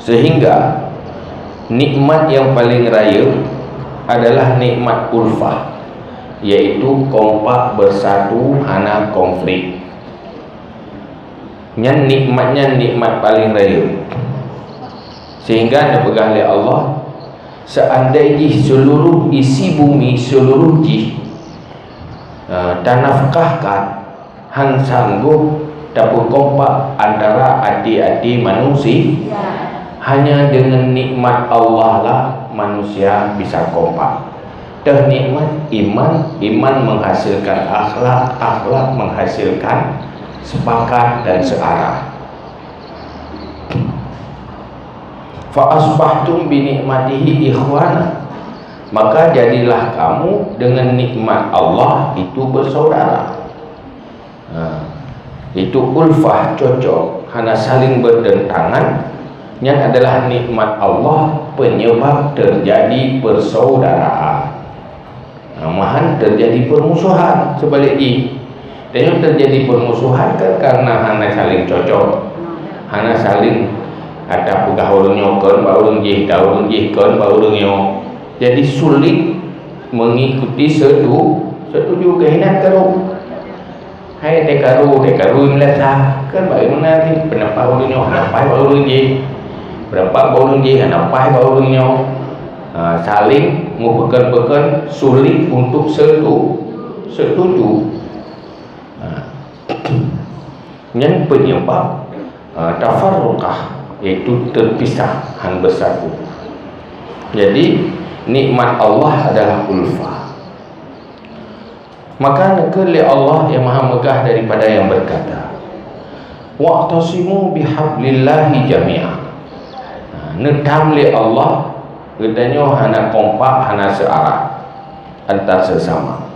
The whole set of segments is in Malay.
Sehingga nikmat yang paling raya adalah nikmat ulfah, iaitu kompak bersatu hana konflik. Yang nikmatnya nikmat paling raya, sehingga dipegah oleh Allah, seandainya seluruh isi bumi, seluruh jih tanafkahkan han sanggup dapat kompak antara adik-adik manusia, hanya dengan nikmat Allah lah manusia bisa kompak. Dan nikmat iman, iman menghasilkan akhlak, akhlak menghasilkan sepakat dan searah. Fa asbahtum bi nikmatihi ikhwana, maka jadilah kamu dengan nikmat Allah itu bersaudara. Itu ulfah, cocok, hana saling berdentangan, yang adalah nikmat Allah penyebab terjadi persaudaraan. Mahan terjadi permusuhan sebaliknya. Dan yang terjadi permusuhan kan karena hana saling cocok, hana saling ada pegah orang nyokan, baru jih, daun jih kan, baru nyok. Jadi sulit mengikuti setuju kehendak karu. Hai dekaru melasa kan bagaimana sih pendapat baru nyok, pendapat baru jih, pendapat baru jih, pendapat baru nyok. Saling membekan-bekan, sulit untuk setuju. Yang penyebab tafarruqah, yaitu terpisah han bersatu. Jadi nikmat Allah adalah ulfah. Maka nekeli Allah yang maha megah daripada yang berkata, wa'tasimu bihablillahi jami'ah. Nedam li Allah, katanya hana kompak, hana searah antar sesama.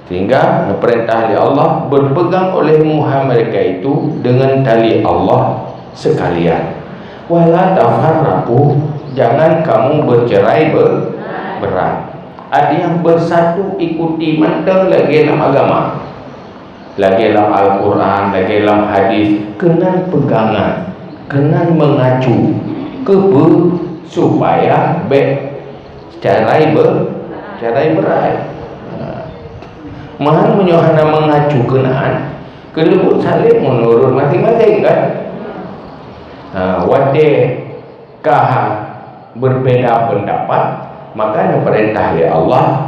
Sehingga perintah oleh Allah, berpegang olehmu mereka itu dengan tali Allah sekalian. Wala tafarraqu, jangan kamu bercerai berai. Ada yang bersatu ikuti mantap lagi dalam agama, lagi dalam Al-Quran, lagi dalam hadis, kena pegangan, kena mengacu supaya cerai berai. Mahan menyohana mengacu kenaan kelebut saling menurut masing-masing kan. Wade kahang berbeda pendapat, maka perintah oleh Allah,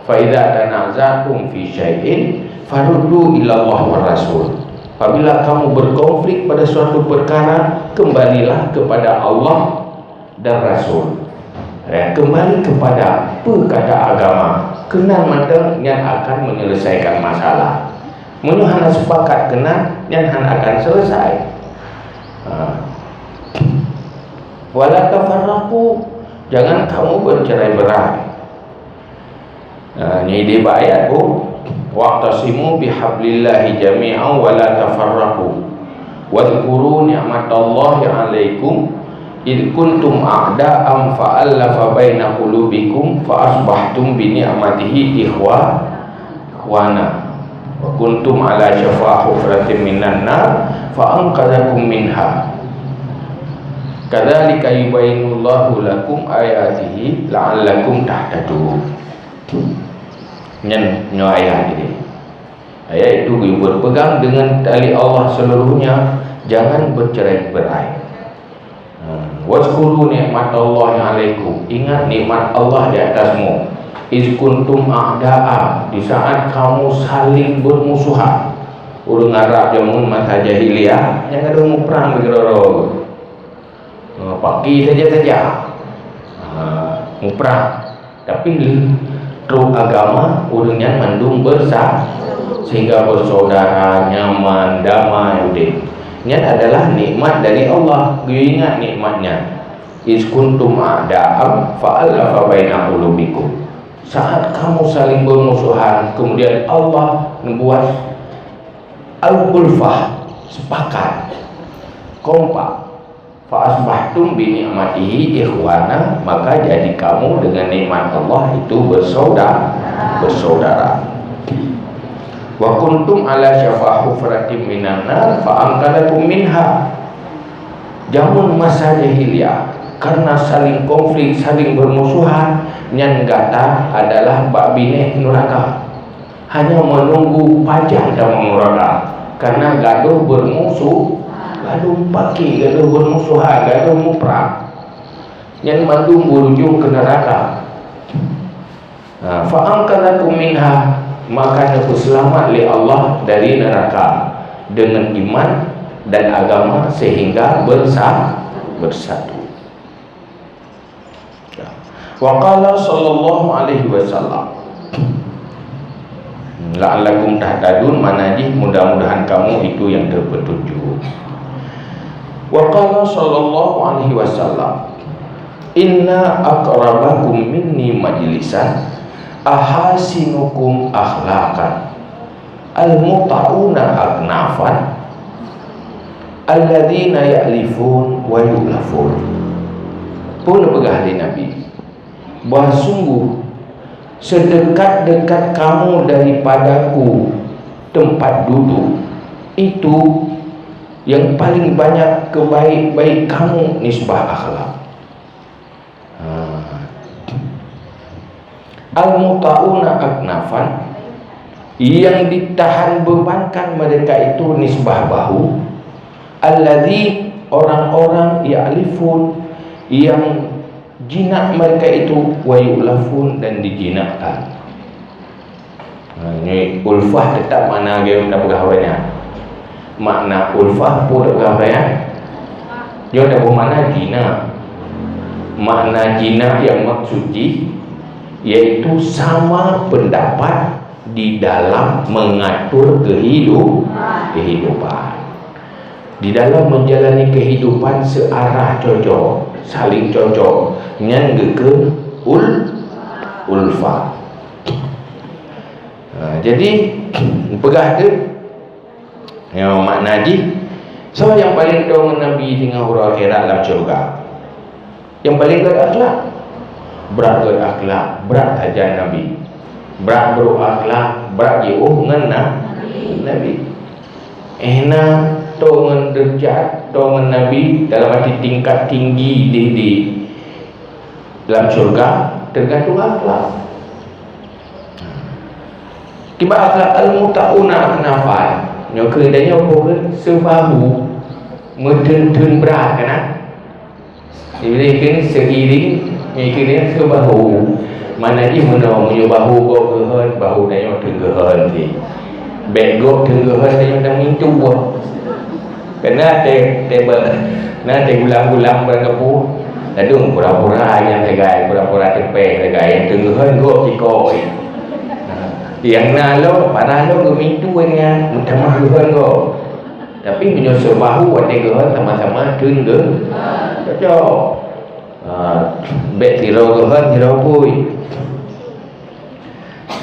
fa idza tanazatum fi syai'in faruddu ila Allah wa Rasul. Apabila kamu berkonflik pada suatu perkara, kembalilah kepada Allah dan Rasul. Kembali kepada perkata agama, kenal matang yang akan menyelesaikan masalah. Menyuhana sepakat kenal yang akan selesai. Wala tafarraqu, jangan kamu bercerai berai. Ini di ayat tu, wa'tasimu bihablillahi jami'an wala tafarraqu wadhkuru ni'matallahi 'alaikum id kuntum a'da'an fa'alafa baina qulubikum fa asbahtum bi ni'matihi ikhwana wa kuntum ala syafa hufratin minan nar fa anqadhakum minha kadzalika yubayyinullahu lakum ayatihi la'allakum tahtadun. Nyo ayat ini, ayat itu berpegang dengan tali Allah seluruhnya, jangan bercerai berai. Wazkuru ni'matallahi 'alaikum, ingat nikmat Allah di atasmu. Iz kuntum a'da'a, di saat kamu saling bermusuhan. Urang Arab zaman masa jahiliyah yang ada mau perang begitu. Pagi saja mau perang, tapi terus agama urangnya mandung bersah sehingga bersaudara, nyaman, damai udah. Ini adalah nikmat dari Allah. Ingat nikmatnya. Iz kuntum a'da'am fa'alafa baina qulubikum. Saat kamu saling bermusuhan, kemudian Allah membuat al-ulfah, sepakat, kompak. Fa'asbahtum bi ni'matihi ikhwana, maka jadi kamu dengan nikmat Allah itu bersaudara. Wa kuntum ala syafa hufratin minan nar fa anqadhakum minha. Jamun masa jahiliyah karena saling konflik, saling bermusuhan, nyan gata adalah bak bine neraka. Hanya menunggu pajak dalam neraka. Karena gaduh bermusuh, gaduh paki, gaduh bermusuhan, gaduh muprah. Yang mandung berujung ke neraka. Fa'angkalakum minha, maka aku selamat li Allah dari neraka dengan iman dan agama sehingga bersatu. Wa qala sallallahu alaihi wasallam, la'allakum tahtadun, manaji mudah-mudahan kamu itu yang terpetunjuk. Wa qala sallallahu alaihi wasallam, inna aqrabakum minni majlisan ahasinukum akhlaqan al-muta'una aknafan alladzina ya'lifun wa yu'lafun. Pun pegah di Nabi, bahawa sungguh sedekat-dekat kamu daripadaku tempat duduk itu yang paling banyak kebaik-baik kamu nisbah akhlak. Al-muta'una aknafan, yang ditahan bebankan mereka itu nisbah bahu. Alladzi, orang-orang ya'lifun, yang jinak mereka itu, wa yu'lafun, dan dijinakkan. Ini ulfah tetap mana dia tak bergahwanya. Makna ulfah pun bergahwanya. Dia tak bermakna jinak. Makna jinak yang maksudi yaitu sama pendapat di dalam mengatur kehidupan. Di dalam menjalani kehidupan searah cocok, saling cocok, nyan ke ulfa. Jadi pegah tu yang makna ji, so yang paling tahu Nabi dengan huruf akhirat dalam syurga, yang paling berakhlak, berat berakhlak, berat ajar Nabi, berat berakhlak, berat jauh dengan Nabi. Ehna dengan derajat dengan Nabi dalam arti tingkat tinggi di dalam syurga tergantung akhlak. Tiba akhlak al-muta'una aknafan, yang kehendaknya apa? Sebahu meten-ten berat kan? Jadi kini seiring, kini sebahu. Mana dia menolong bahu kau kehan, bahu dia tenggehan ni. Begok tenggehan dia dah mintu buat. Kena ada gulang-gulang berkepu. Tadung pura-pura yang tegai, pura-pura tepeh tegai yang tenggehan go tikoi. Yang nalo parah lo gemintu nya mutamah gehan go. Tapi menyusul bahu ada gehan sama-sama tengge. Cocok. Bet tirau gehan tirau pui.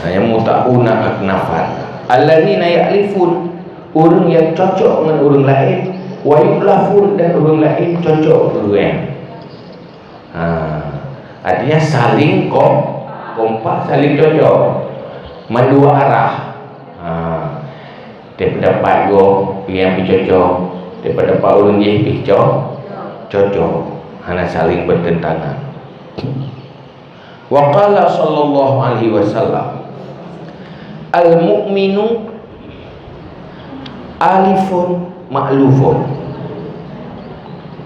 Yang muta'una aknafan. Alladzina ya'lifun, orang yang cocok dengan orang lain, wa yu'lafun, dan orang lain cocok dengan. Artinya saling kompak, saling cocok. Mandua arah. Dapat go yang cocok, dapat orang yang cocok. Hanya saling bertentangan. Wa qala sallallahu alaihi wasallam, al-mu'minu alifun ma'lufun.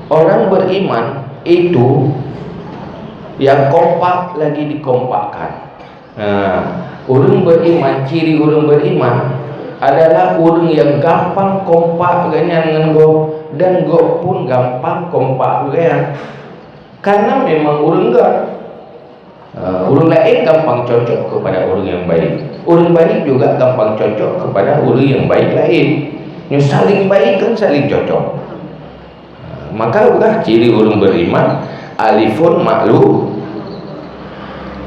Orang beriman itu yang kompak lagi dikompakkan. Orang beriman, ciri orang beriman adalah orang yang gampang kompak dengan go, dan go pun gampang kompak dengan. Karena memang orang enggak, orang lain gampang cocok kepada orang yang baik. Orang baik juga gampang cocok kepada orang yang baik lain. Yang saling baik kan saling cocok. Maka bukan ciri orang beriman alifun ma'luf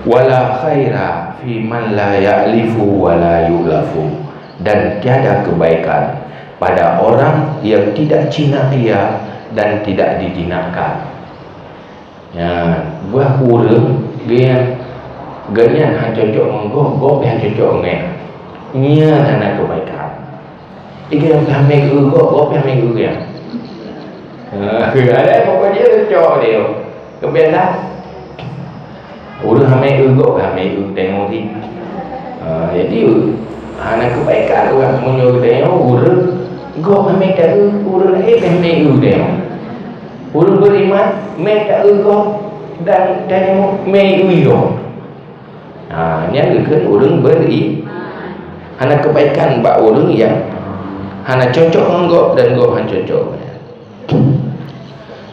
wala khaira fi man la ya'lifu wala yu'lafu, dan tiada kebaikan pada orang yang tidak jinak ia dan tidak dijinakkan. Ya, buah orang dia ganyan han cocok menggo, go yang cocok ngai. Nya tanda kebaikan. Ikan yang hamil go, go yang hamil ya. Ada pokoknya cocok dia kebiasaan orang hamil ugok hamil tengok ni. Jadi anak kebaikan orang menyuruh tengok orang ugok hamil tak orang hamil tengok orang beriman mereka ugok dan tengok hamil ugok. Yang kan orang beri anak kebaikan bak orang yang anak cocok ugok dan ugok han cocok.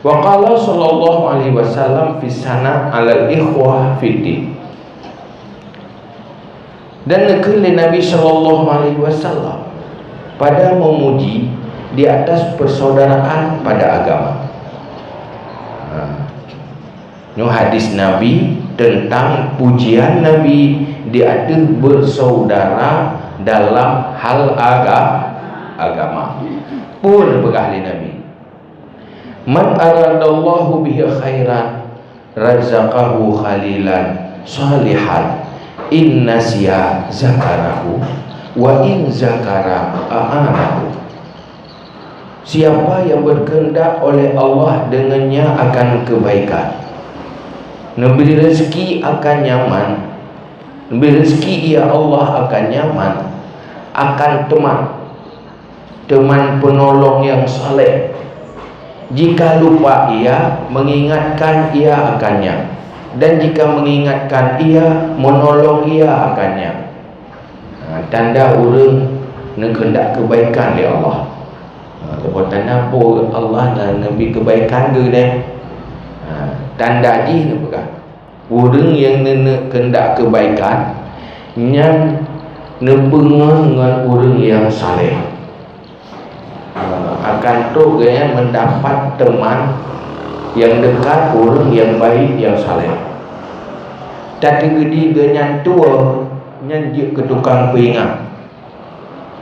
Wa qala sallallahu alaihi wasallam fi sana ala ikhwah fiddin. Dan nekeli Nabi sallallahu alaihi wasallam pada memuji di atas persaudaraan pada agama. Ini hadis Nabi tentang pujian Nabi di atas bersaudara dalam hal agama. Pun berkahli Nabi. Man aradallahu bihi khairan razaqahu khalilan salihan in nasiya zakarahu wa in zakara a'anahu. Siapa yang berkehendak oleh Allah dengannya akan kebaikan, memberi rezeki akan nyaman, memberi rezeki ya Allah akan nyaman, akan teman penolong yang saleh. Jika lupa ia, mengingatkan ia akannya, dan jika mengingatkan ia, menolong ia akannya. Tanda orang nak hendak kebaikan dia Allah. Lepas tanda apa Allah dan Nabi kebaikan ke dia? Tanda ji ni bukan. Orang yang nak hendak kebaikan yang nebengan dengan orang yang saleh. Akan tu dia mendapat teman yang dekat, orang yang baik, yang saleh. Tapi gedi dengan tua yang je ke tukang peringat.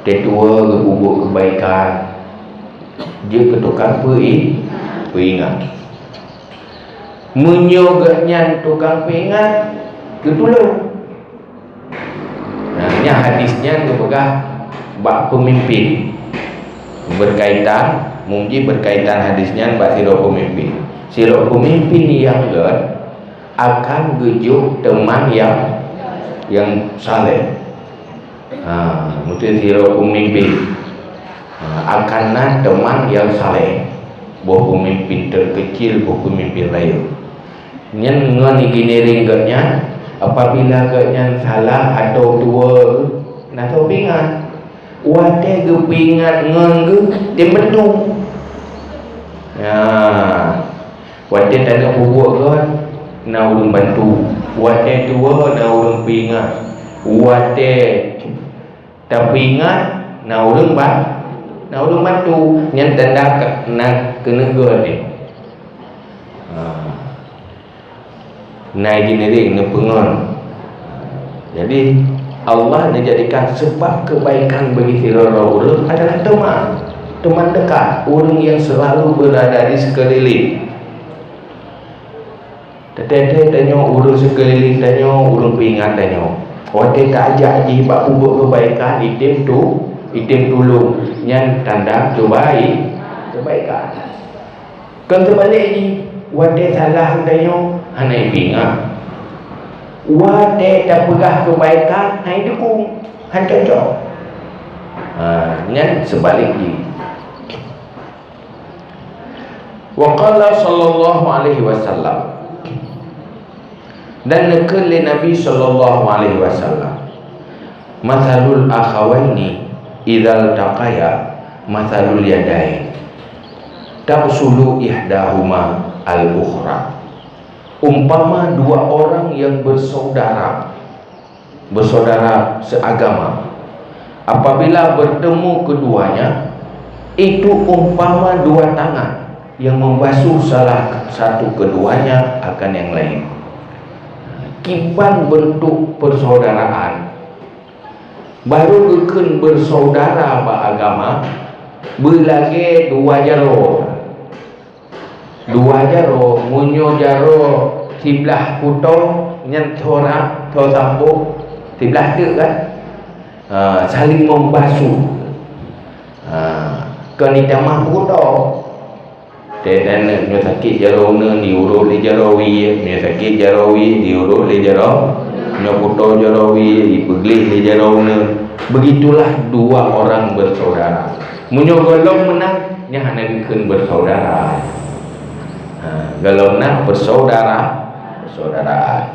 Dia tua ke bubuk kebaikan, je ke tukang peringat. Menyoganya tukang peringat ketulung. Ini hadisnya kepada bab pemimpin. Berkaitan mungkin berkaitan hadisnya bab sirah pemimpin. Sirah pemimpin yang akan gejuk teman yang saleh. Mungkin sirah pemimpin akan teman yang saleh. Buah pemimpin terkecil, buah pemimpin raya. Yang ngan engineering getnya apabila getnya salah atau tua nak tahu pingat. Wate gepingat ngan ge dia betul. Wate tak ada buat kan nak ulun bantu. Wate tua nak ulun pingat. Wate tak pingat nak ulun bantu. Yang tanda nak kena ge dia. Naik engineering ni pengon. Jadi Allah dijadikan sebab kebaikan bagi sirah orang adalah teman dekat, orang yang selalu berada di sekeliling. Tetapi tanya orang sekeliling, tanya orang peringat, tanya waktu tak ajak je bab buat kebaikan, itim tolong yang tanda kebaikan. Kan terbalik ni, waktu salah tanya hanai peringat. Wate tak pegah kebaikan, hai dukung, han cocok. Yang sebaliknya. Wa qala sallallahu alaihi wasallam. Dan nekeli Nabi sallallahu alaihi wasallam. Mathalul akhawaini idzal taqaya mathalul yadain. Tabsulu ihdahuma al-ukhra. Umpama dua orang yang bersaudara seagama, apabila bertemu keduanya, itu umpama dua tangan yang membasuh salah satu keduanya akan yang lain. Kiban bentuk persaudaraan baru keken bersaudara beragama berlagi dua jaro munyo jaro sebelah kutong nyentora tosampo sebelah tu kan, saling membasuh. Kau ni tamah kutong dan nyo sakit jarona diurut le jarawi, nyo sakit jarawi diurut le jarau, nyo puto jarawi dipeglih le jarona. Begitulah dua orang bersaudara. Munyo golong menang nya hanengkeun bersaudara. Kalau nak persaudaraan.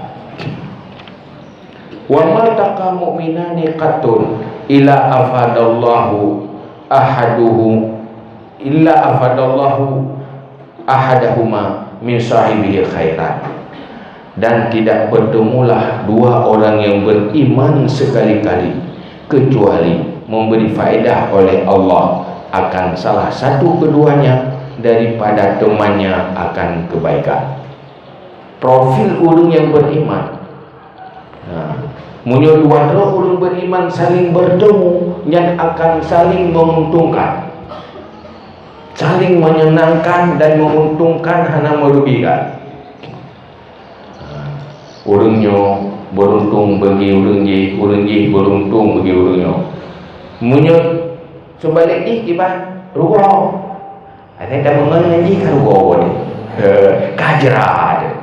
Wa maltaqa mu'minani qattun illa afadallahu ahadahuma min sahibihi khairan. Dan tidak bertemulah dua orang yang beriman sekali-kali kecuali memberi faedah oleh Allah akan salah satu keduanya daripada temannya akan kebaikan. Profil orang yang beriman. Munyo dua orang beriman saling bertemu yang akan saling menguntungkan, saling menyenangkan dan menguntungkan, hana merugikan. Orangnya beruntung bagi orang je beruntung bagi orangnya. Munyo sebaliknya kiban rugo. Ada dah mengenai kan rugo ni. Kajra ada.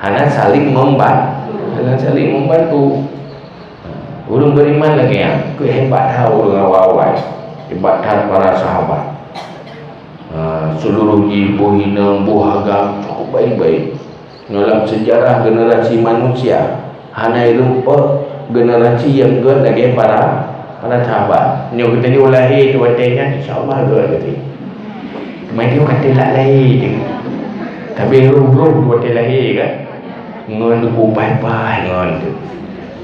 Hana saling membantu. Orang beriman lagi yang kehebatan orang awal-awal, hebatan para sahabat. Seluruh ibu hina buhaga cukup baik-baik. Dalam sejarah generasi manusia, hana lupa generasi yang good lagi para sahabat. Nyo kita ni lahir tu watenya insya-Allah good lagi. Mai dia kata lak lahir. Tapi ruh tu lahir kan. Ngon ku pai-pai ngon tu.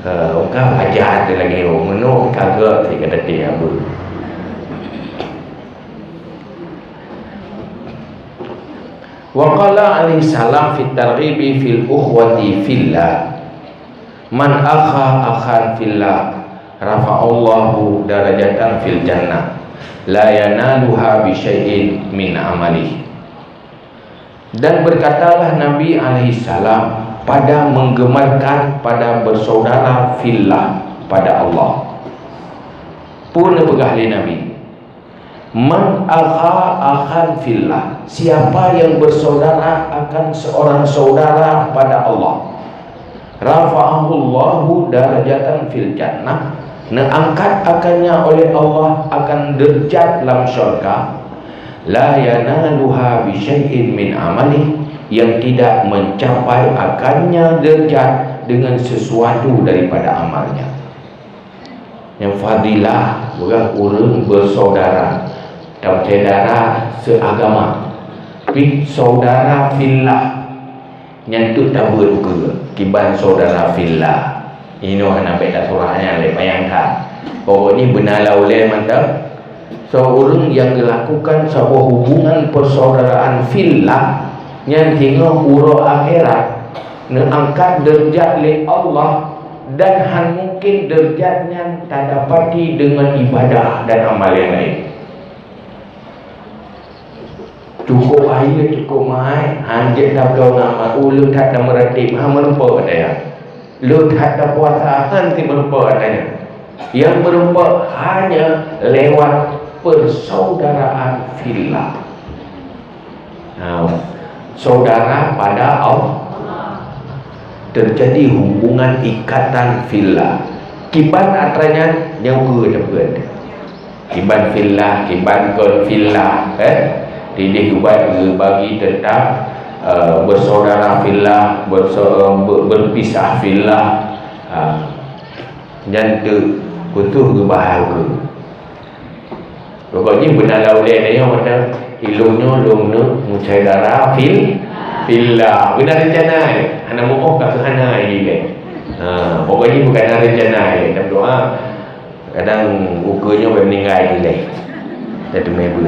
Orang ajar dia lagi menuk kagak saya kata dia apa. Wa qala alaihi salam fi targhibi fil ukhwati fillah. Man akhan fillah rafa'allahu darajatan fil jannah la yanaluha bi syai'in min amalihi. Dan berkatalah Nabi alaihi salam pada menggemarkan pada bersaudara fillah pada Allah. Pun pegahli Nabi. Man akhan fillah, siapa yang bersaudara akan seorang saudara pada Allah, rafa'ahullahu darajatan fil jannah, angkat akannya oleh Allah akan derajat dalam syurga, la yanaluha bi syai'in min amali, yang tidak mencapai akannya derajat dengan sesuatu daripada amalnya. Yang fadilah orang bersaudara, dan saudara seagama, tapi saudara fillah nyantuk tak berduka kiban saudara fillah. Ini nak baca surahnya le bayangkan. Pokoknya benar laulai mantap. Seorang yang melakukan sebuah hubungan persaudaraan fillah yang tengok urut akhirat angkat derajat oleh Allah, dan han mungkin derajatnya tak dapati dengan ibadah dan amal yang lain. Cukup air cukup mai hanjit dah berdoa nama lu tak ada meratib ha merupa katanya, lu tak ada puasa nanti merupa katanya. Yang merupa hanya lewat persaudaraan fillah. Saudara pada Allah, terjadi hubungan ikatan fillah. Kiban antaranya yang ke kiban fillah, kiban kon fillah, Didih kubat bagi tentang bersaudara fillah, berpisah fillah, dan tu kutuh ke bahagia. Pokoknya benar laulai dia macam ilungnya mucaidara fillah. Benar rencana anak mohon kat hana ini. Pokoknya bukan rencana dalam doa. Kadang ukanya meninggal ni. Satu minggu.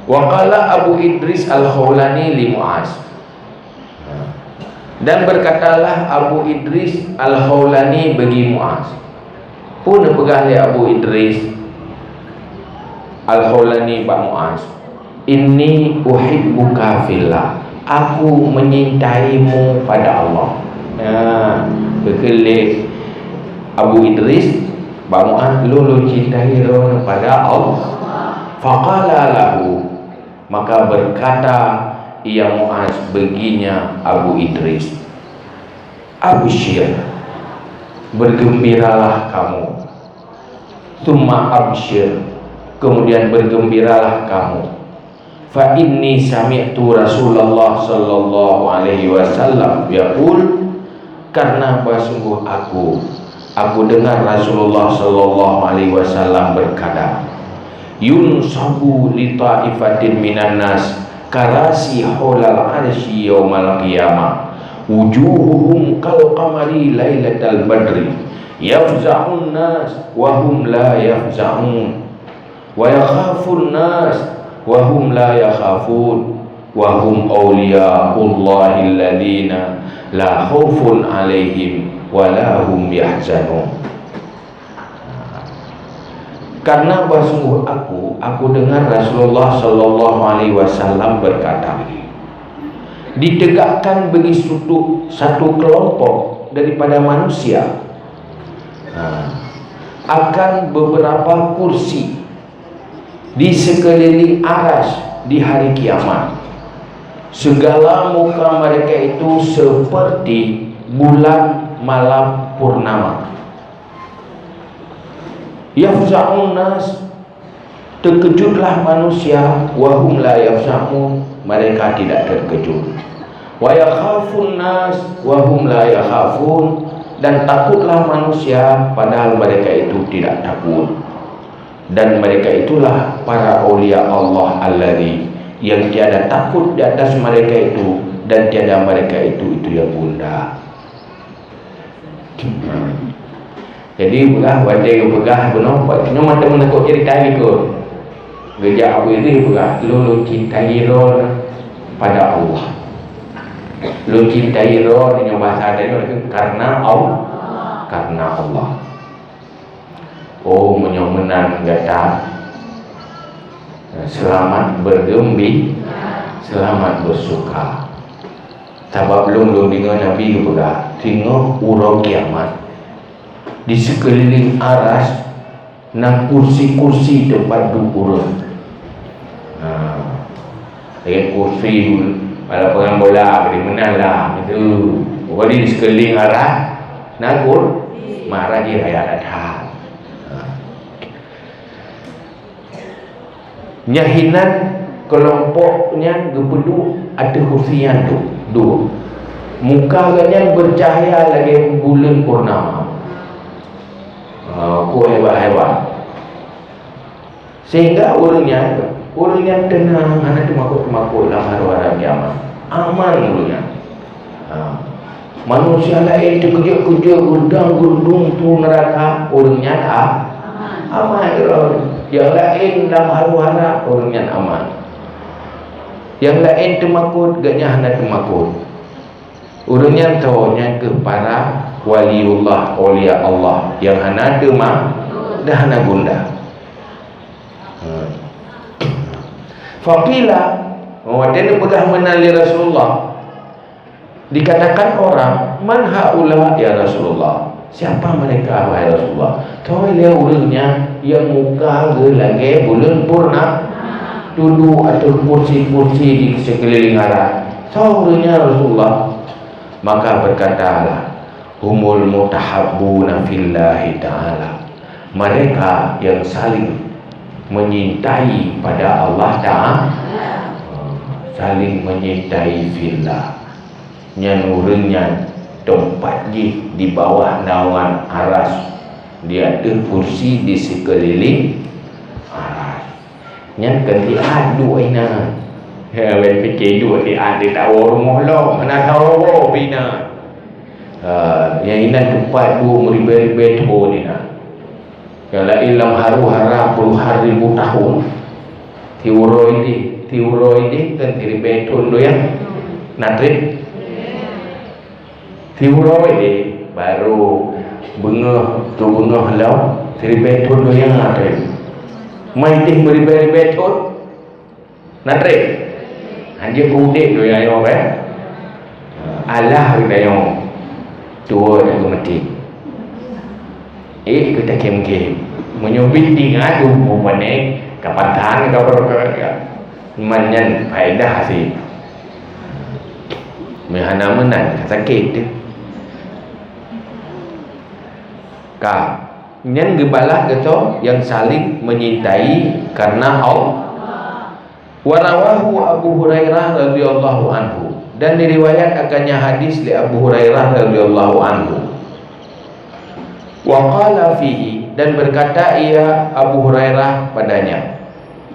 Wa qala Abu Idris Al-Khawlani li Mu'az. Dan berkatalah Abu Idris Al-Khawlani bagi Mu'az. Pun pegah li Abu Idris Al-Khawlani ba Mu'az. Inni uhibbuka fillah. Aku menyintaimu pada Allah. Berkelih Abu Idris Mu'az, lu cintai pada Allah. Faqala lahu, maka berkata ia Mu'az baginya Abu Idris, absyir, bergembiralah kamu. Tsumma absyir, kemudian bergembiralah kamu. Fa inni sami'tu Rasulullah sallallahu alaihi wasallam yaqul, karena sungguh aku dengar Rasulullah sallallahu alaihi wasallam berkata, yunsabu li ta'ifatin minan nas karasi haulal arsy yaumal qiyamah wujuhuhum kal qamari lailatal badri yafza'un nas wa hum la yafza'un wa yakhafun nas wa hum la yakhafun wa hum awliya'ullahi alladhina la khaufun 'alaihim wa la hum yahzanun. Karena sungguh aku dengar Rasulullah sallallahu alaihi wasallam berkata, ditegakkan bagi satu kelompok daripada manusia akan beberapa kursi di sekeliling aras di hari kiamat. Segala muka mereka itu seperti bulan malam purnama. Yafza'un nas, terkejutlah manusia, wahum la yafza'un, mereka tidak terkejut. Wa yakhafun nas, wahum la yakhafun, dan takutlah manusia padahal mereka itu tidak takut. Dan mereka itulah para aulia Allah alladzi, yang tiada takut di atas mereka itu dan tiada mereka itu yang bunda. Jadi pula wajah pegah benar, cuma teman aku cerita gitu. Gejak aku ini pegah, lu cintai roh pada Allah. Lu cintai roh dengan bahasa ada itu karena Allah. Karena Allah. Oh, menyomenan kata selamat bergembira, selamat bersuka. Sebab belum dengar Nabi pegah, tengok urang kiamat. Di sekeliling aras nang kursi-kursi tempat duduk orang. Dengan kursi pada pengang bola beri menang lah itu. Jadi di sekeliling aras nakur marah dia raya datang. Nyahinan kelompoknya gepedu ada kursi yang dua. Mukanya bercahaya lagi bulan purnama. Ku hebat-hebat sehingga orangnya tenang, anak temakut dalam hari kiamat, aman orangnya. Manusia lain terkejut-kejut gudang-gudung tu neraka, orangnya aman. Yang lain dalam hari orangnya aman. Yang lain temakut, gaknya anak temakut. Orangnya tahunya kepada waliullah, aulia Allah yang hana demam dah hana gunda. Faqila, wadana pegah menali Rasulullah. Dikatakan orang, man haula ya Rasulullah, siapa mereka wahai Rasulullah? Tahu dia orangnya yang muka lagi bulan purna duduk atau kursi-kursi di sekeliling arah. Tahu orangnya Rasulullah. Maka berkatalah, humul mutahabbuna fillahi ta'ala, mereka yang saling menyintai pada Allah Ta'ala, saling menyintai fillah. Nyanurnya tempat di bawah naungan aras, dia ada kursi di sekeliling aras. Nyan kenti adu aina when fikir dua dia tahu rumah lo mana tahu bina. Yang ini tempat dua meribe-ribe tahun ni nak. Yang lain dalam haru-hara puluhan ribu tahun. Tiuro ini kan ribe tahun tu yang natrik. Tiuro ini baru bengah lau ribe tahun tu yang natrik. Main tih meribe-ribe tahun natrik. Anjir kudik tu yang Allah kita yang tua dan mati. kita kem-kem menyubit tinggal tu mana kapatan kau manyan faedah sih mehana menan sakit dia ka nyen gebalah gitu yang saling menyintai karena Allah. Warawahu Abu Hurairah radhiyallahu anhu, dan diriwayat akannya hadis li Abu Hurairah radhiyallahu anhu. Wa qala fihi, dan berkata ia Abu Hurairah padanya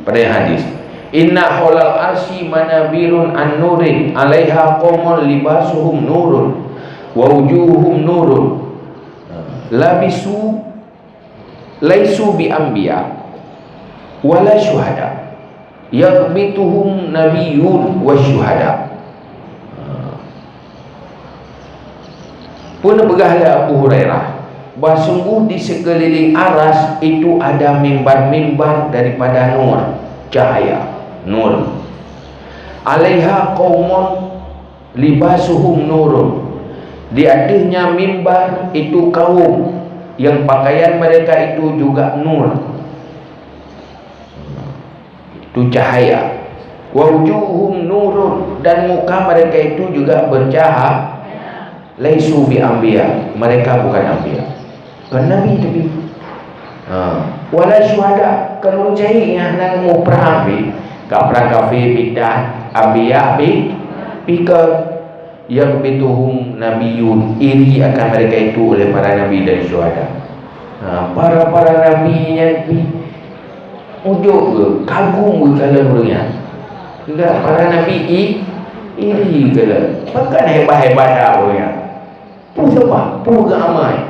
pada hadis, inna hulal arsy manabirun an nurin 'alaiha qaumun libasuhum nurun wa wujuhum nurun labisu laisu bi anbiya wala syuhada yaghbituhum nabiyyun wa syuhada. Pun bergahlah Abu Hurairah bahawa sungguh di sekeliling aras itu ada mimbar-mimbar daripada nur, cahaya nur, alaiha qaumun libasuhum nurun, di atasnya mimbar itu kaum yang pakaian mereka itu juga nur, itu cahaya. Wa wujuhum nurun, dan muka mereka itu juga bercahaya. Laisu bi anbiya, mereka bukan anbiya, kan nabi tapi wala syuhada, kalau jahilnya nang mau perang bi ka perang kafir bidah anbiya bi pika yang bituhum nabiyun, iri akan mereka itu oleh para nabi dan syuhada. Para nabinya ujuk ke kagum ke kalau orangnya enggak, para nabi iri ke lah, bahkan hebat-hebat dah orangnya. Pu siapa? Pu amal.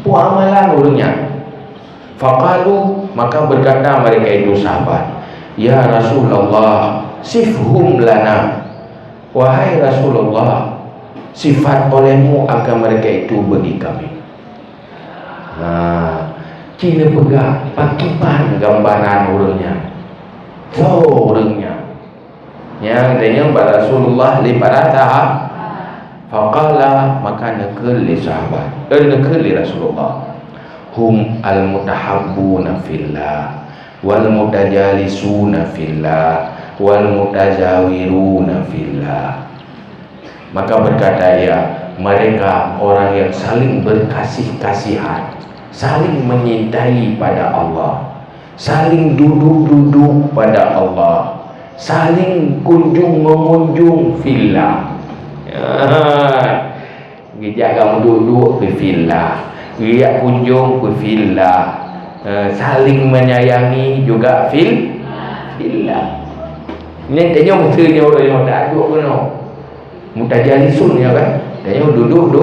Pu amalan orangnya. Faqalu, maka berkata mereka itu sahabat, ya Rasulullah sifhum lana, wahai Rasulullah sifat olehmu akan mereka itu bagi kami. Cina pegang pakipan gambaran orangnya, orangnya yang adanya Rasulullah lipat tahap. Faqala, maka nakal li sahabat, nakal li Rasulullah, hum al-mutahabbuna fillah wal mutajalisuna fillah wal mutajawiruna fillah. Maka berkata ia, mereka orang yang saling berkasih-kasihan, saling menyintai pada Allah, saling duduk-duduk pada Allah, saling kunjung-mengunjung fillah. Gijak kamu duduk ke fillah, gijak kunjung ke fillah, saling menyayangi juga fillah. Ini tanya mestinya orang yang tak duduk kena mutajalisun ya kan, tanya duduk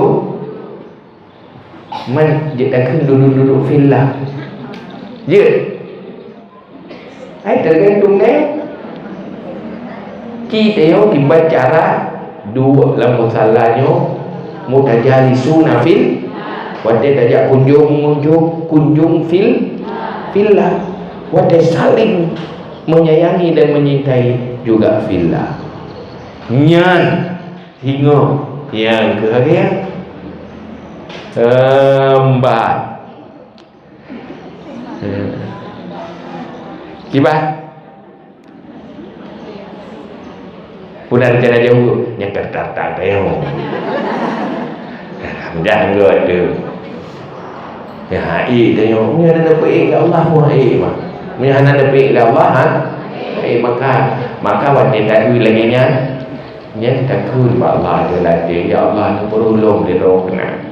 man je takkan duduk fillah je ai tergantung ni kita yo dibacara dua dalam masalahnya mutajalisuna fil, wadai tajak kunjung fillah, wadai saling menyayangi dan menyintai juga fillah. Nyan hingga yang keharian empat kibat punan kena jauh nyakar tartar tayo jangan gak tu ya hai tayo ni ada dapat Allah mu hai mah ni hana dapat Allah maka wanita tadi lagi nya takut Allah dia latih, ya Allah ni perulung dia roh kena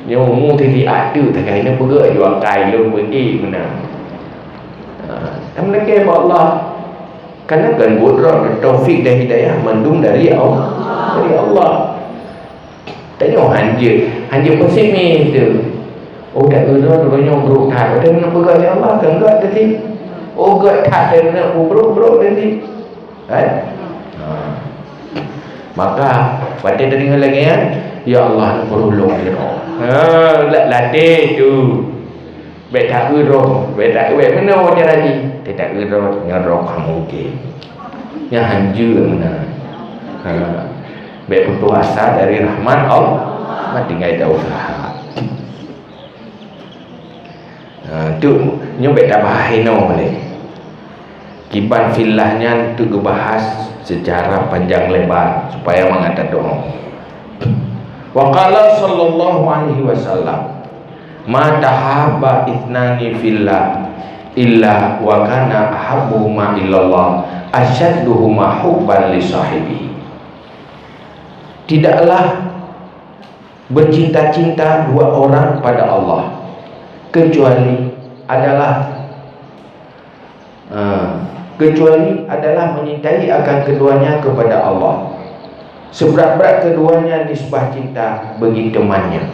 yang mu tadi ada tak kena pergi jual kai lu pergi mana kamu lagi Allah. Karena kan budrah taufik dan hidayah mandum dari Allah. Tanya hanja pesimis tu. Oh tak ada orang buruk tak ada nak pegang ya Allah kan enggak tadi. Oh enggak tak ada nak buruk tadi. Kan? Maka pada dengar lagi ya Allah nak perulung dia. Latih tu. Baik tak roh, baik tak mana macam tadi. Tak roh, ngerok kamu ke. Yang hancur mana. Baik putus asa dari rahmat Allah, tinggal dah usaha. Tu nyobek tak bahai no boleh. Kiban filahnya tu bahas secara panjang lebar supaya mengata doa. Wa qala sallallahu alaihi wasallam, ma tahabba ithnani fillah illa wa kana ahabbuhuma illallah asyadduhuma hubban li sahibihi. Tidaklah bercinta-cinta dua orang pada Allah kecuali adalah menyintai akan keduanya kepada Allah. Seberat-berat keduanya disembah cinta bagi temannya.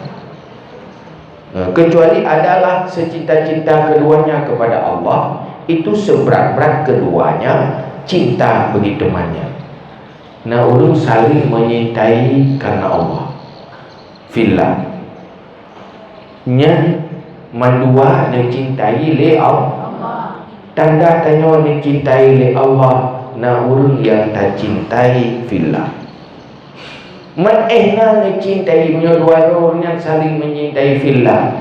Kecuali adalah secinta-cinta keduanya kepada Allah, itu seberat-berat keduanya cinta bagi temannya. Nah, ulun saling menyintai karena Allah. Fillah. Nya mandua dicintai oleh Allah. Tanda tanya dicintai oleh Allah. Nah, ulun yang tak cintai fillah. Menehna mencintai punya dua orang yang saling mencintai fillah.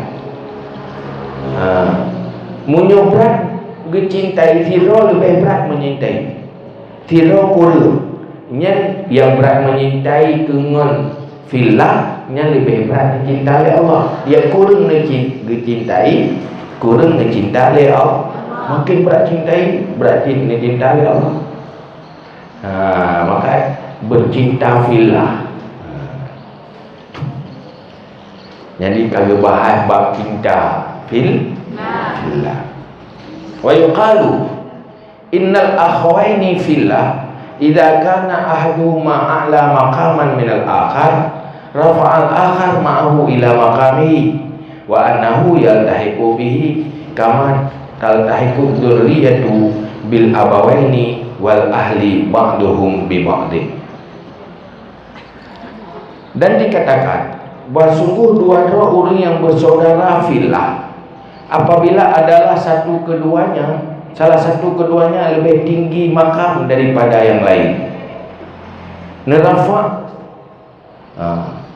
Munyo berat mencintai firo lebih berat mencintai. Firo kurang. Yang berat mencintai dengan fillah, yang lebih berat mencintai Allah. Yang kurang mencintai, kurang mencintai Allah. Makin berat cintai, berat mencintai Allah. Maka bercinta fillah. Jadi kalau bahas bab cinta fillah. Wa yuqalu innal akhwaini fillah idza kana ahaduhuma a'la maqaman min al-akhar rafa'a al-akhar ma'ahu ila maqamihi wa annahu yaltahiqu bihi kama taltahiqu dzurriyyatu bil abawaini wal ahli ba'duhum bi ba'din. Dan dikatakan bahawa sungguh dua orang yang bersaudara fillah, apabila adalah salah satu keduanya lebih tinggi makam daripada yang lain,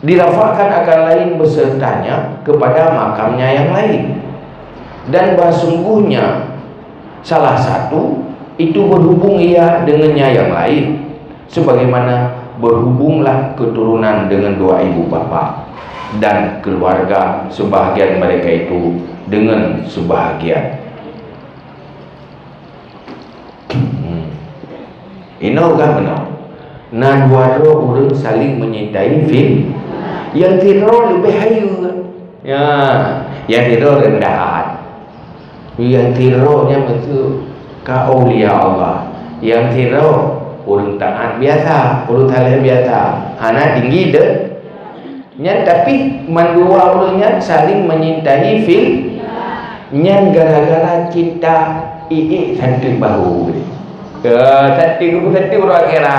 dirafakkan akan lain besertanya kepada makamnya yang lain. Dan bahawa sungguhnya salah satu itu berhubung ia dengannya yang lain, sebagaimana berhubunglah keturunan dengan dua ibu bapa dan keluarga sebahagian mereka itu dengan sebahagian. Inau kan benar. Nah, dua orang saling menyintai fil. Yang tiro lebih hayu. Ya, yang tiro rendahan. Yang tiro nya betul ka aulia Allah. Yang tiro orang taat biasa, orang saleh biasa. Anak tinggi deh. Nya tapi mandua orangnya saling menyintai fil. Nya gara-gara cinta satu bahu. Satu orang kira.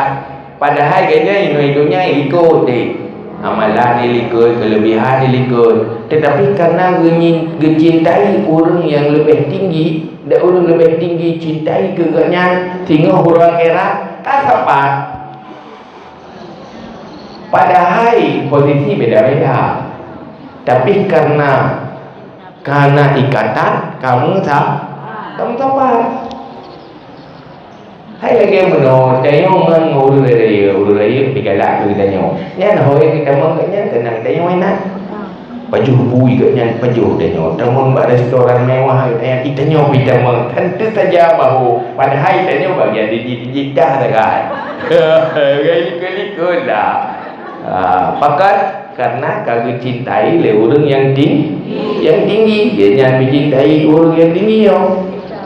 Padahal kayaknya hidupnya ikut deh. Amalan dia ikut, kelebihan dia ikut. Tetapi karena mencintai orang yang lebih tinggi, dan orang lebih tinggi cintai kegaknya, sehingga orang kira tak tepat. Padahal posisi beda-beda. Tapi karena ikatan kamu tepat. Hai lagi menurut tayong ngurus raya pigalak tu tayong. Nya hoi kita mengnya tenang tayong enak. Baju bui katnya baju tayong. Tayong buat restoran mewah tayong kita meng tentu saja bahu padahal tayong bagian di dah dekat. Kali-kali dah. Pakat karena kagak cintai le orang yang tinggi, dia mencintai orang yang tinggi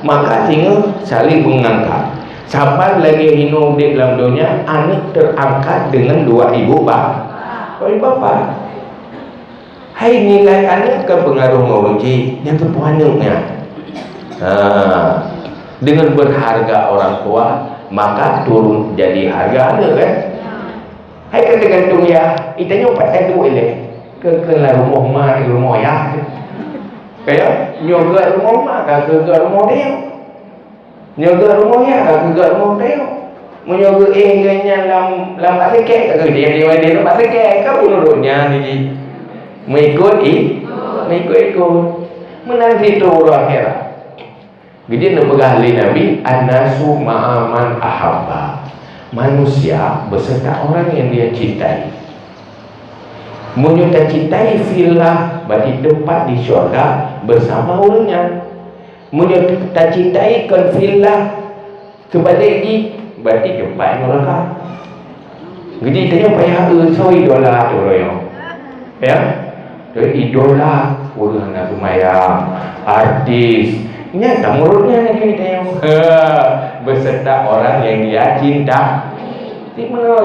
maka tinggal saling mengangkat. Sampai lagi hidup di dalam dunia, anak terangkat dengan dua ibu bapa. Hai nilai anak ke pengaruh menguji yang terpuannya. Dengan berharga orang tua, maka turun jadi harga anak kan. Hai kan tergantung ya, itanya pakai duit le. Ke rumah ya. Kayak nyoga rumah mak, ke rumah dia. Nyoga rumahnya ke rumah dia. Menyoga ganya lam pakai ke dia pakai ke menurutnya ni. Mengikut. menang itu orang akhirat. Jadi nak berahli Nabi, an-nasu ma'aman ahabba. Manusia beserta orang yang dia cintai. Menyukai cintai fillah, berarti tempat di syurga bersama orangnya. Menyukai cintai kan fillah, kebalik ni berarti tempat neraka. Jadi tanya payah so idola tu orang. Ya? Idola orang nak sembahyang, artis. Nyata mulutnya lagi tengok. Beserta orang yang dia cinta. Mana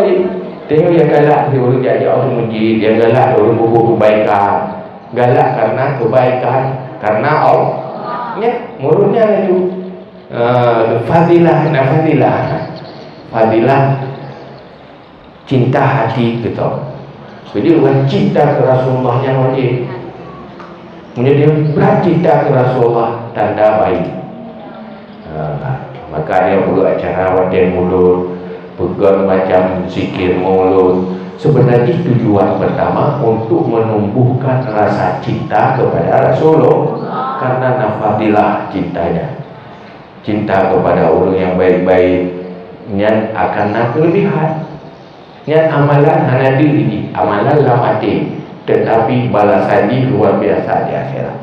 tengok yang galak dia orang jadi orang masjid, yang galak orang bubuh kebaikan. Galak karena kebaikan, karena Allah. Nyat mulutnya lagi. Fadilah, fadilah cinta hati kita. Jadi orang cinta ke Rasulullah yang wajib. Menjadi berat cinta ke Rasulullah, tanda baik. Maka dia buat acara wadai mulut, pegang macam zikir mulut. Sebenarnya tujuan pertama untuk menumbuhkan rasa cinta kepada Rasulullah, karena nafadilah cintanya. Cinta kepada orang yang baik-baik, yang akan nak kelebihan. Yang amalan hanya diri, amalan dalam hati, tetapi balasan di luar biasa di akhirat.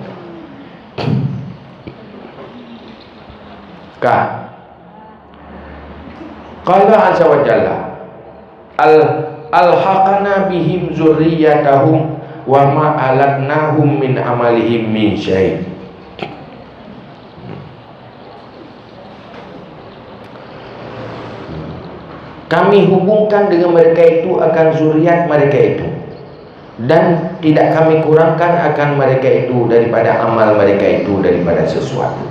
Qala azza wa jalla alhaqana bihim zurriyatahum wa ma alatnahum min amalihim min syai'. Kami hubungkan dengan mereka itu akan zuriat mereka itu, dan tidak kami kurangkan akan mereka itu daripada amal mereka itu daripada sesuatu.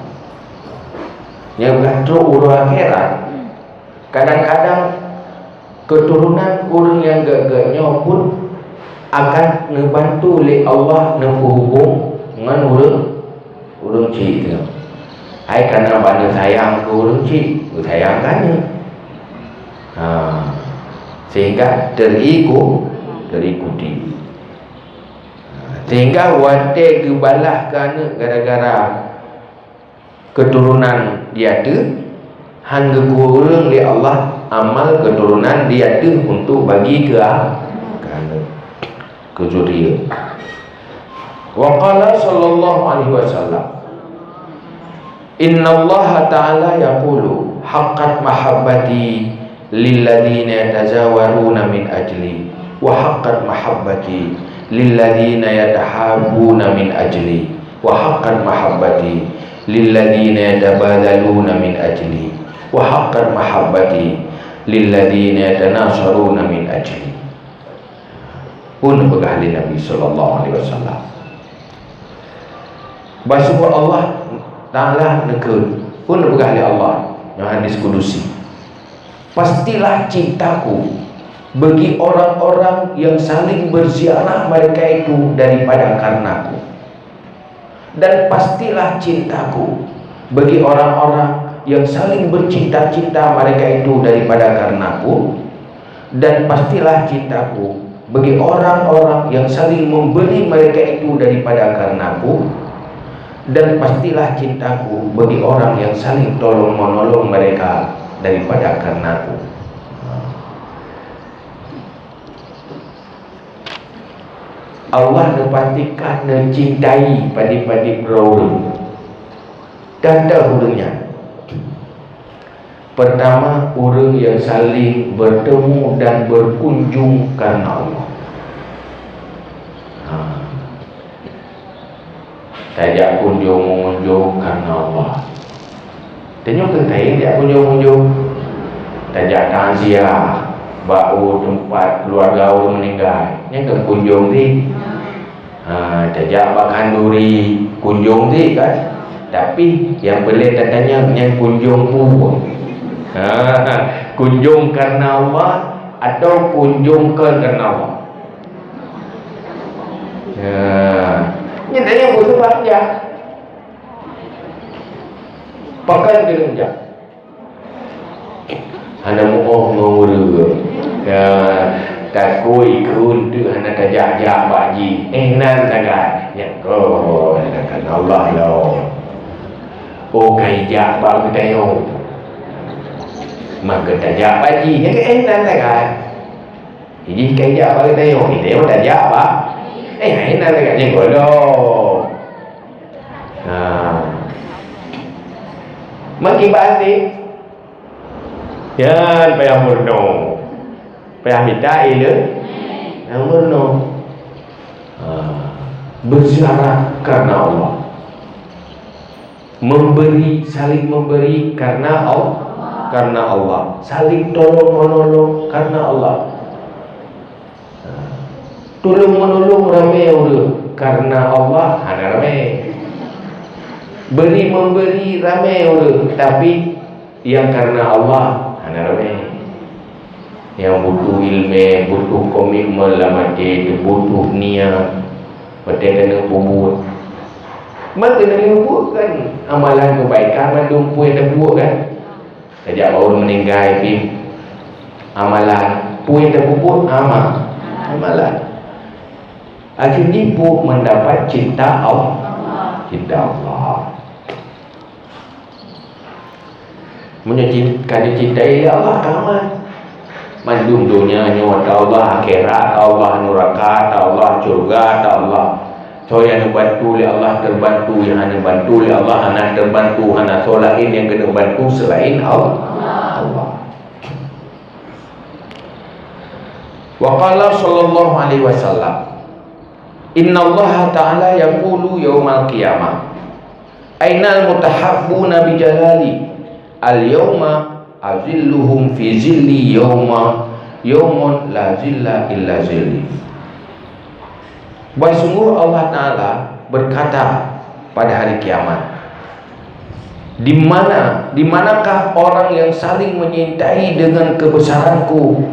Yang berlaku urut akhirat, kadang-kadang keturunan orang yang gagaknya pun akan membantu oleh Allah menghubung dengan orang cik tu. Hai kerana bana sayang ke orang cik, sayangkannya. Sehingga terikuti. Sehingga wadah gebalah kerana gara-gara keturunan dia tu, hangga kurang oleh Allah amal keturunan dia tu untuk bagi ke kerana kejurian. Wa qala sallallahu alaihi wasallam, inna Allah ta'ala yaqulu haqqat mahabbati lilladhina yatazawaruna min ajli wa haqqat mahabbati lilladhina yatahabuna min ajli wa haqqat mahabbati lilladhina yatabadaluna min ajli wa haqqat mahabbati lilladhina yatanasaruna min ajli. Pun berkali Nabi sallallahu alaihi wasallam, bahawa Allah Ta'ala negeri pun berkali Allah yang hadis kudusi, pastilah cintaku bagi orang-orang yang saling berziarah mereka itu daripada karenaku, dan pastilah cintaku bagi orang-orang yang saling bercinta-cinta mereka itu daripada karenaku, dan pastilah cintaku bagi orang-orang yang saling memberi mereka itu daripada karenaku, dan pastilah cintaku bagi orang yang saling tolong menolong mereka daripada karenaku. Allah pastikan mencintai pada orang. Tanda hurufnya. Pertama, orang yang saling bertemu dan berkunjung karena Allah. Tajak kunjung karena Allah. Tengok kentai dia kunjung. Tajak takziah, bau tempat keluarga orang meninggal. Yang kan kunjung ni. Tajak makan duri, kunjung ni kan. Tapi yang boleh tanya yang kunjung pun. Kunjung karena Allah atau kunjungkan karena Allah. Ini tanya butuh panjang. Pakai kerja. Anda mau ngurus. takui kun tu hana tajak baji nan tagai ya ko kan Allah lo kai jak ba ke tayo maka tajak baji ya ke nan tagai jadi kai jak ba ke tayo dia tajak ba nan tagai ni ko lo maki basi yan payah murno payah minta ile yang murno berziarah karena Allah, memberi, saling memberi karena Allah, saling tolong menolong karena Allah, tolong menolong ramai orang karena Allah hanya ramai, beri memberi ramai orang tapi yang karena Allah hanya ramai. Yang butuh ilmu, butuh komitmen lah macam butuh niat, macam kena buat. Maka kena buat kan amalan kebaikan, mandung puan dah buat kan. Sejak baru meninggal pun amalan puan dah buat amalan. Akhirnya pun mendapat cinta Allah. Kalau cintai Allah kaman. Mandum dunia nyawa Allah, akhirat Allah, neraka Allah, surga Allah. So yang bantu oleh Allah terbantu, yang hanya bantu oleh Allah hanya terbantu, hanya solain yang kena bantu selain Allah. Wa qala sallallahu alaihi wasallam, inna Allah ta'ala yaqulu yawmal qiyamah, ainal mutahabbuna bi jalali al-yawma azilluhum fi zilli yawmun la zilla illa zilli. Sungguh Allah Ta'ala berkata pada hari kiamat, di manakah orang yang saling menyintai dengan kebesaranku?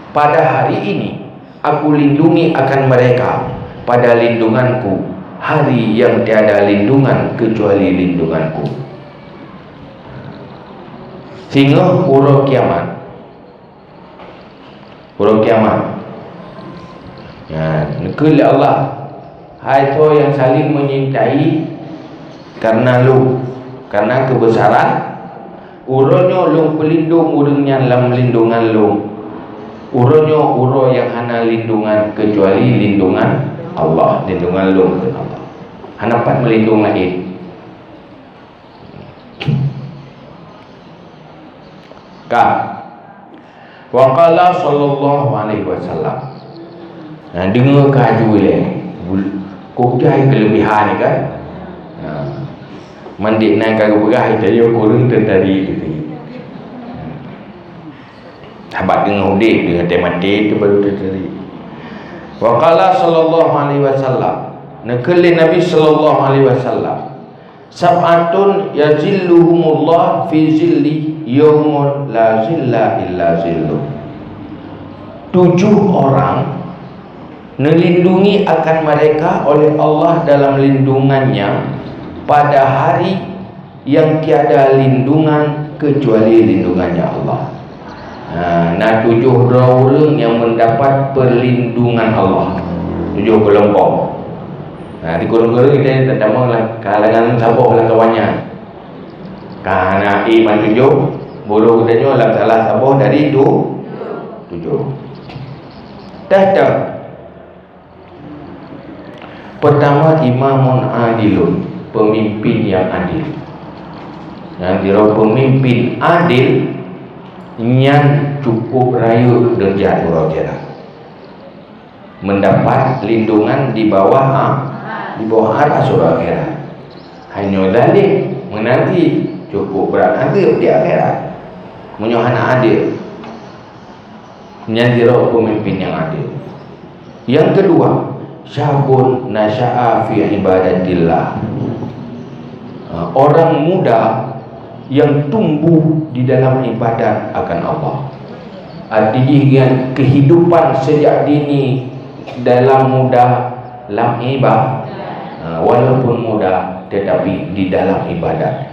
Pada hari ini aku lindungi akan mereka pada lindunganku, hari yang tiada lindungan kecuali lindunganku. Sehingga huruf kiamat ya, nekul Allah hai tu yang saling menyintai karena kebesaran uronyo lu pelindung urangnya dalam lindungan lu, uronyo uro yang hana lindungan kecuali lindungan Allah, lindungan lu Allah hanapan melindung lain. Wa qala sallallahu alaihi wasallam, dengar kaju kujai kelebihan ni kan, mandik nang kagak berah itu dia kurang tertari itu. Habat dengan udik dengan temati itu baru tertari. Wa qala sallallahu alaihi wasallam, nakali Nabi sallallahu alaihi wasallam, sab'atun yazilluhumullah fi zilli yawmun la zilla illa zillu. 7 orang melindungi akan mereka oleh Allah dalam lindungannya pada hari yang tiada lindungan kecuali lindungannya Allah. Nah 7 orang yang mendapat perlindungan Allah, 7 kelompok. Di kurung-kurung kita terutama kalangan sabar lah kawannya. Karena iman 7, bulu katanya lah salah sabar dari 7. Dah. Pertama, imamun adilun, pemimpin yang adil. Yang kira pemimpin adil yang cukup rayu derajat orang kira, mendapat lindungan di bawah aras surga akhirat. Hanya zalim menanti cukup berat adil di akhirat. Menyohana adil, nyadira pemimpin yang adil. Yang kedua, syabun nasya'a fi ibadatillah, orang muda yang tumbuh di dalam ibadat akan Allah. Artinya kehidupan sejak dini dalam muda dalam ibadah, walaupun muda tetapi di dalam ibadat.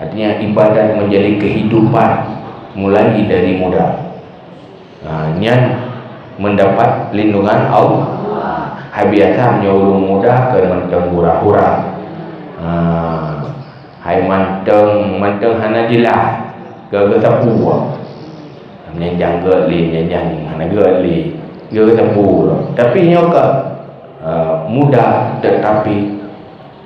Artinya ibadat menjadi kehidupan mulai dari muda. mendapat lindungan Allah. Hai biasa menyuruh muda ke menteng hura-hura. Hai menteng hana jilah ke tepu. Menyanjang geli menyanjang hana geli ke tepu. Tapi nyoka muda tetapi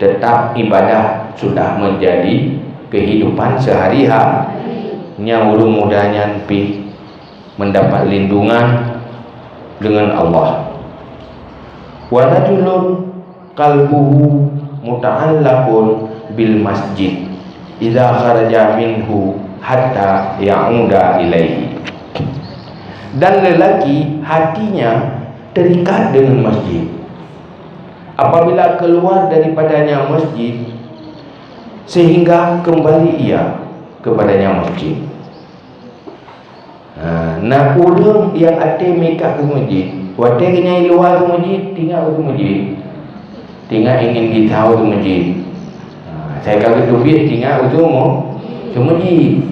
tetap ibadah sudah menjadi kehidupan sehari-hari. Nya ulung mudanya pi mendapat lindungan dengan Allah. Wa rajulun qalbuhu muta'allaqun bil masjid idza kharaja minhu hatta ya'uda ilaihi. Dan lelaki hatinya terikat dengan masjid. Apabila keluar daripadanya masjid sehingga kembali ia kepadanya masjid. Nah, orang yang ada mikak ke masjid, wadah kena luar ke masjid, tinggal ke masjid, tinggal ingin kita tahu ke masjid. Saya kata duit tinggal ke masjid.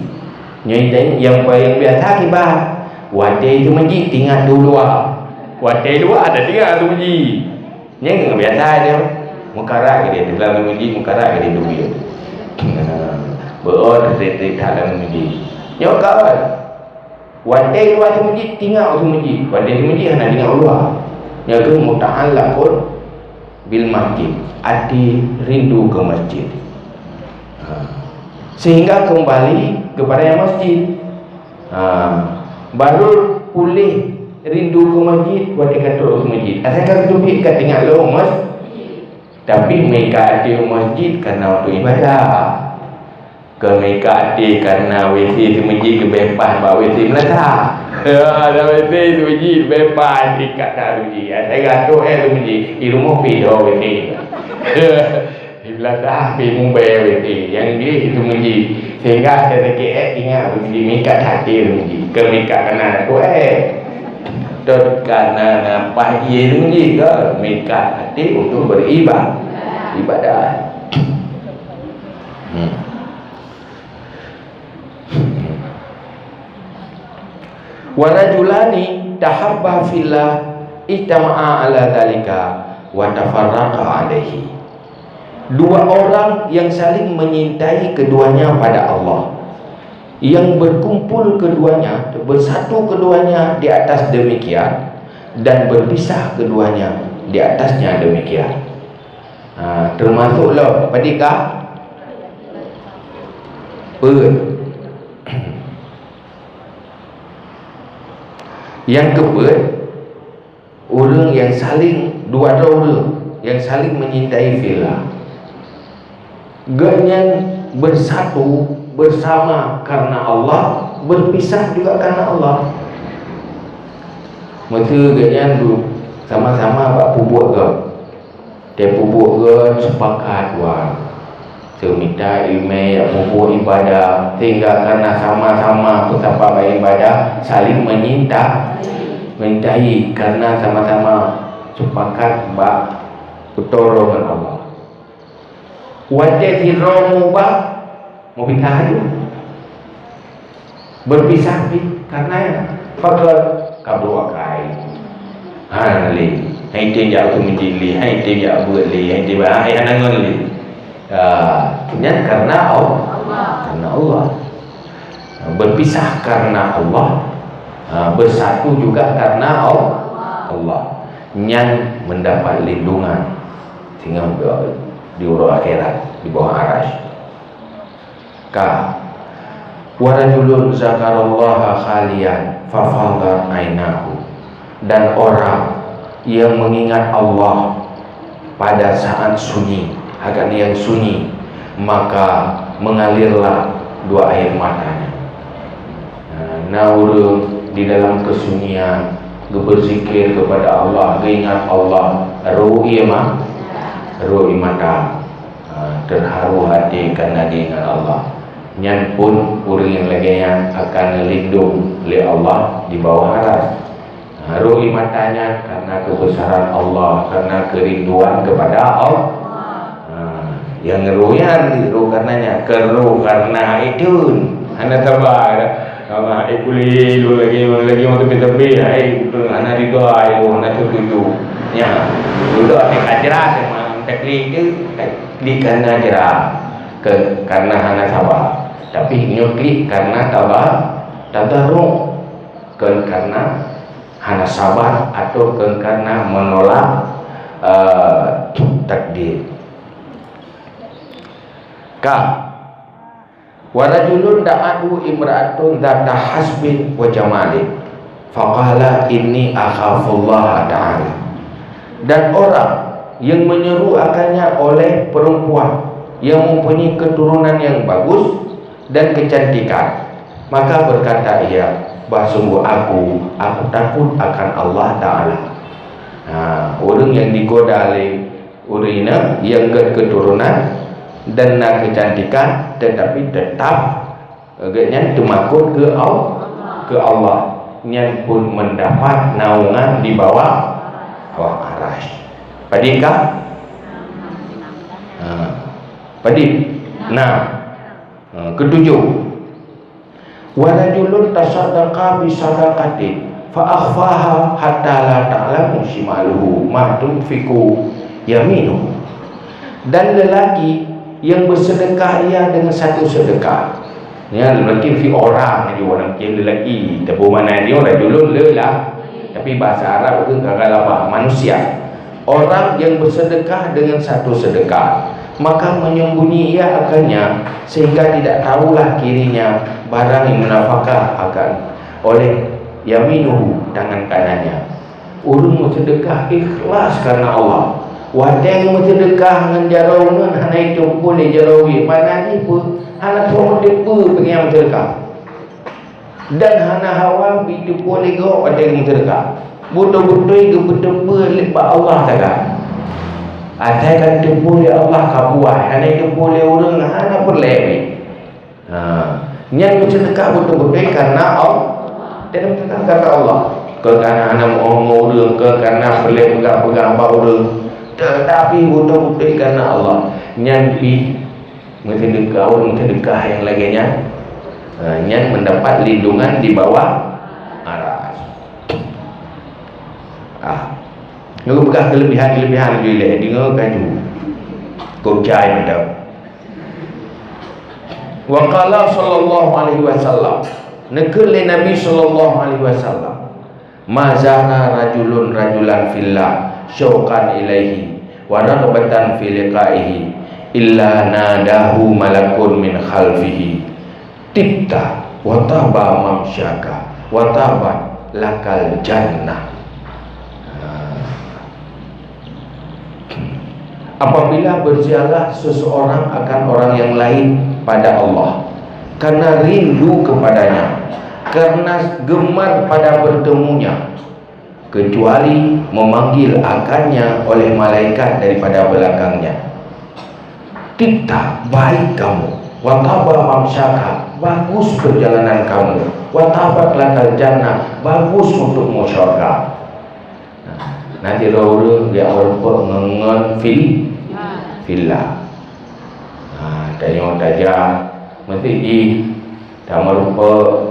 Yang biasa kita wadah ke masjid tinggal dulu wadah luar ada tinggal ke masjid. Yang biasa dia mukarak dia dalam masjid, mukarak dia duit. Berorang dalam masjid. Nyo kawan. Wadai luar tu masjid tinggal tu masjid. Wadai tu masjid hanya tinggal luar. Nyo ke muta'allaqun bil masjid. Ati rindu ke masjid. Sehingga kembali kepada yang masjid. Baru pulih rindu ke masjid, wadai kata ke masjid. Asal kata tu kat tinggal lu masjid. Tapi mereka ada masjid kerana waktu ibadah. Ke mereka ada kerana WC tu masjid ke bebas bawa WC Melata. Ada WC tu masjid bebas dekat dah masjid. Saya kata tu masjid di rumah pergi dah WC. Di Melata pergi Mumbai WC. Yang dia itu masjid. Sehingga saya tak ingat masjid mereka hati masjid. Ke mereka kerana tu kerana nampak ia tu masjid ke mereka hati untuk beribadah. Wa rajulani tahabba fillah ijtama'a ala dzalika wa tafarraqa alaihi. Dua orang yang saling menyintai keduanya pada Allah, yang berkumpul keduanya, bersatu keduanya di atas demikian, dan berpisah keduanya di atasnya demikian. Termasuklah padikah yang kedua, orang yang saling dua orang yang saling menyintai fillah, ganyan bersatu bersama karena Allah, berpisah juga karena Allah. Masa ganyan tu sama-sama buat pupuk ke, dia pupuk ke sepakat buat minta ilmu pupuk ibadah, sehingga karena sama-sama bersama beribadah saling mencintai karena sama-sama sepakat bak pertolongan Allah. Wajah hiramu bak mau pindah aja berpisah karena fakir kabur akai li hai tin jauh kemudian li hai tin jauh buat li hai tin bahai anangan li. Karena Allah, berpisah karena Allah, bersatu juga karena Allah, yang mendapat lindungan sehingga di urut akhirat di bawah arasy. Wa rajulun zakarallaha khalian fafadha ainahu, dan orang yang mengingat Allah pada saat sunyi, akan yang sunyi, maka mengalirlah dua air matanya. Naur di dalam kesunyian, berzikir kepada Allah, ingat Allah, ru'i mata, terharu hati karena diingat Allah. Nyan pun orang yang lainnya akan lindung oleh Allah di bawah aras. Ru'i matanya karena kebesaran Allah, karena kerinduan kepada Allah. Yang ruyan itu karenanya keru karena itu anda tabar Kalau kulit lagi orang tepi anak riga itu anak tu ya dulu ada kajian memang teknik itu teknik karena ajaran karena anak sabar tapi nyukli karena tadarruk karena anak sabar atau karena menolak takdir. Warajulun da'adu imra'atun dhata hasbin wa jamalin faqala inni akhafullah ta'ala. Dan orang yang menyeru akannya oleh perempuan yang mempunyai keturunan yang bagus dan kecantikan, maka berkata ia, sungguh aku takut akan Allah Ta'ala. Orang yang digoda oleh urina yang keturunan dan kecantikan tetapi tetap agaknya temakut ke Allah, yang pun mendapat naungan di bawah arasy. Padikah? Padik. Ketujuh, warajulun tasaddaqa bi sadaqatin fa akhfaha hatta la ta'lamu shimaluhu ma tunfiqu yaminu. Dan lelaki yang bersedekah ia dengan satu sedekah. Ya, lelaki fi orang jadi orang kira lelaki. Tapi mana dia orang dulu lelah. Tapi bahasa Arab itu gagal apa? Manusia. Orang yang bersedekah dengan satu sedekah, maka menyembunyi ia akannya sehingga tidak tahulah kirinya barang yang menafkah akan oleh yaminuhu tangan kanannya. Urung bersedekah ikhlas karena Allah. Wadeng bersedekah dengan jarawan hana itu boleh jarawi mana ni pun hana semua depa pengen bersedekah dan hana hawa itu boleh go wadeng bersedekah betul-betul ke betul lepas Allah saja. Ada kan itu boleh Allah kabuat hana itu boleh orang hana berlebih. Yang bersedekah betul-betul karena Allah dan bersedekah karena Allah. Kerana hana mau orang kerana boleh pegang-pegang orang, tetapi betul-betul karena Allah. Nyampi sedekah yang laginya yang mendapat lindungan di bawah aras. Kalau bekas kelebihan bila dengar kaju gojai ada. Wa qala sallallahu alaihi wasallam, nakul Nabi sallallahu alaihi wasallam, ma zana rajulun rajulan fillah syauqan ilaihi wa raghbatan fi liqaihi illa nadahu malakun min khalfihi tibta wa taba mamsyaka wa tabat lakal jannah. Apabila berziarah seseorang akan orang yang lain pada Allah karena rindu kepadanya, karena gemar pada bertemunya, kecuali memanggil akannya oleh malaikat daripada belakangnya, tibta baik kamu, wataba mamsyaka bagus perjalanan kamu, watabat lakal jannah bagus untukmu syurga. Nanti orang dia orang ngengen fillah. Tanya tajam mesti di tak merupa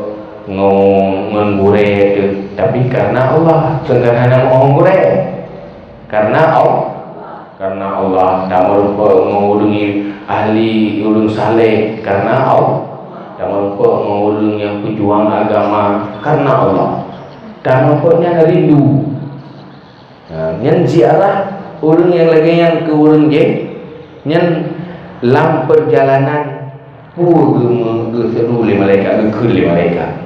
ngure tu, tapi karena Allah sederhana mau ngure karena Allah tak merupa mengurungi ahli ulun saleh karena Allah, tak merupa mengurung yang pejuang agama karena Allah, tak merupakan rindu. Yang ziarah orang yang lagi yang ke orang je yang lam perjalanan ke seru le malaikat ke le malaikat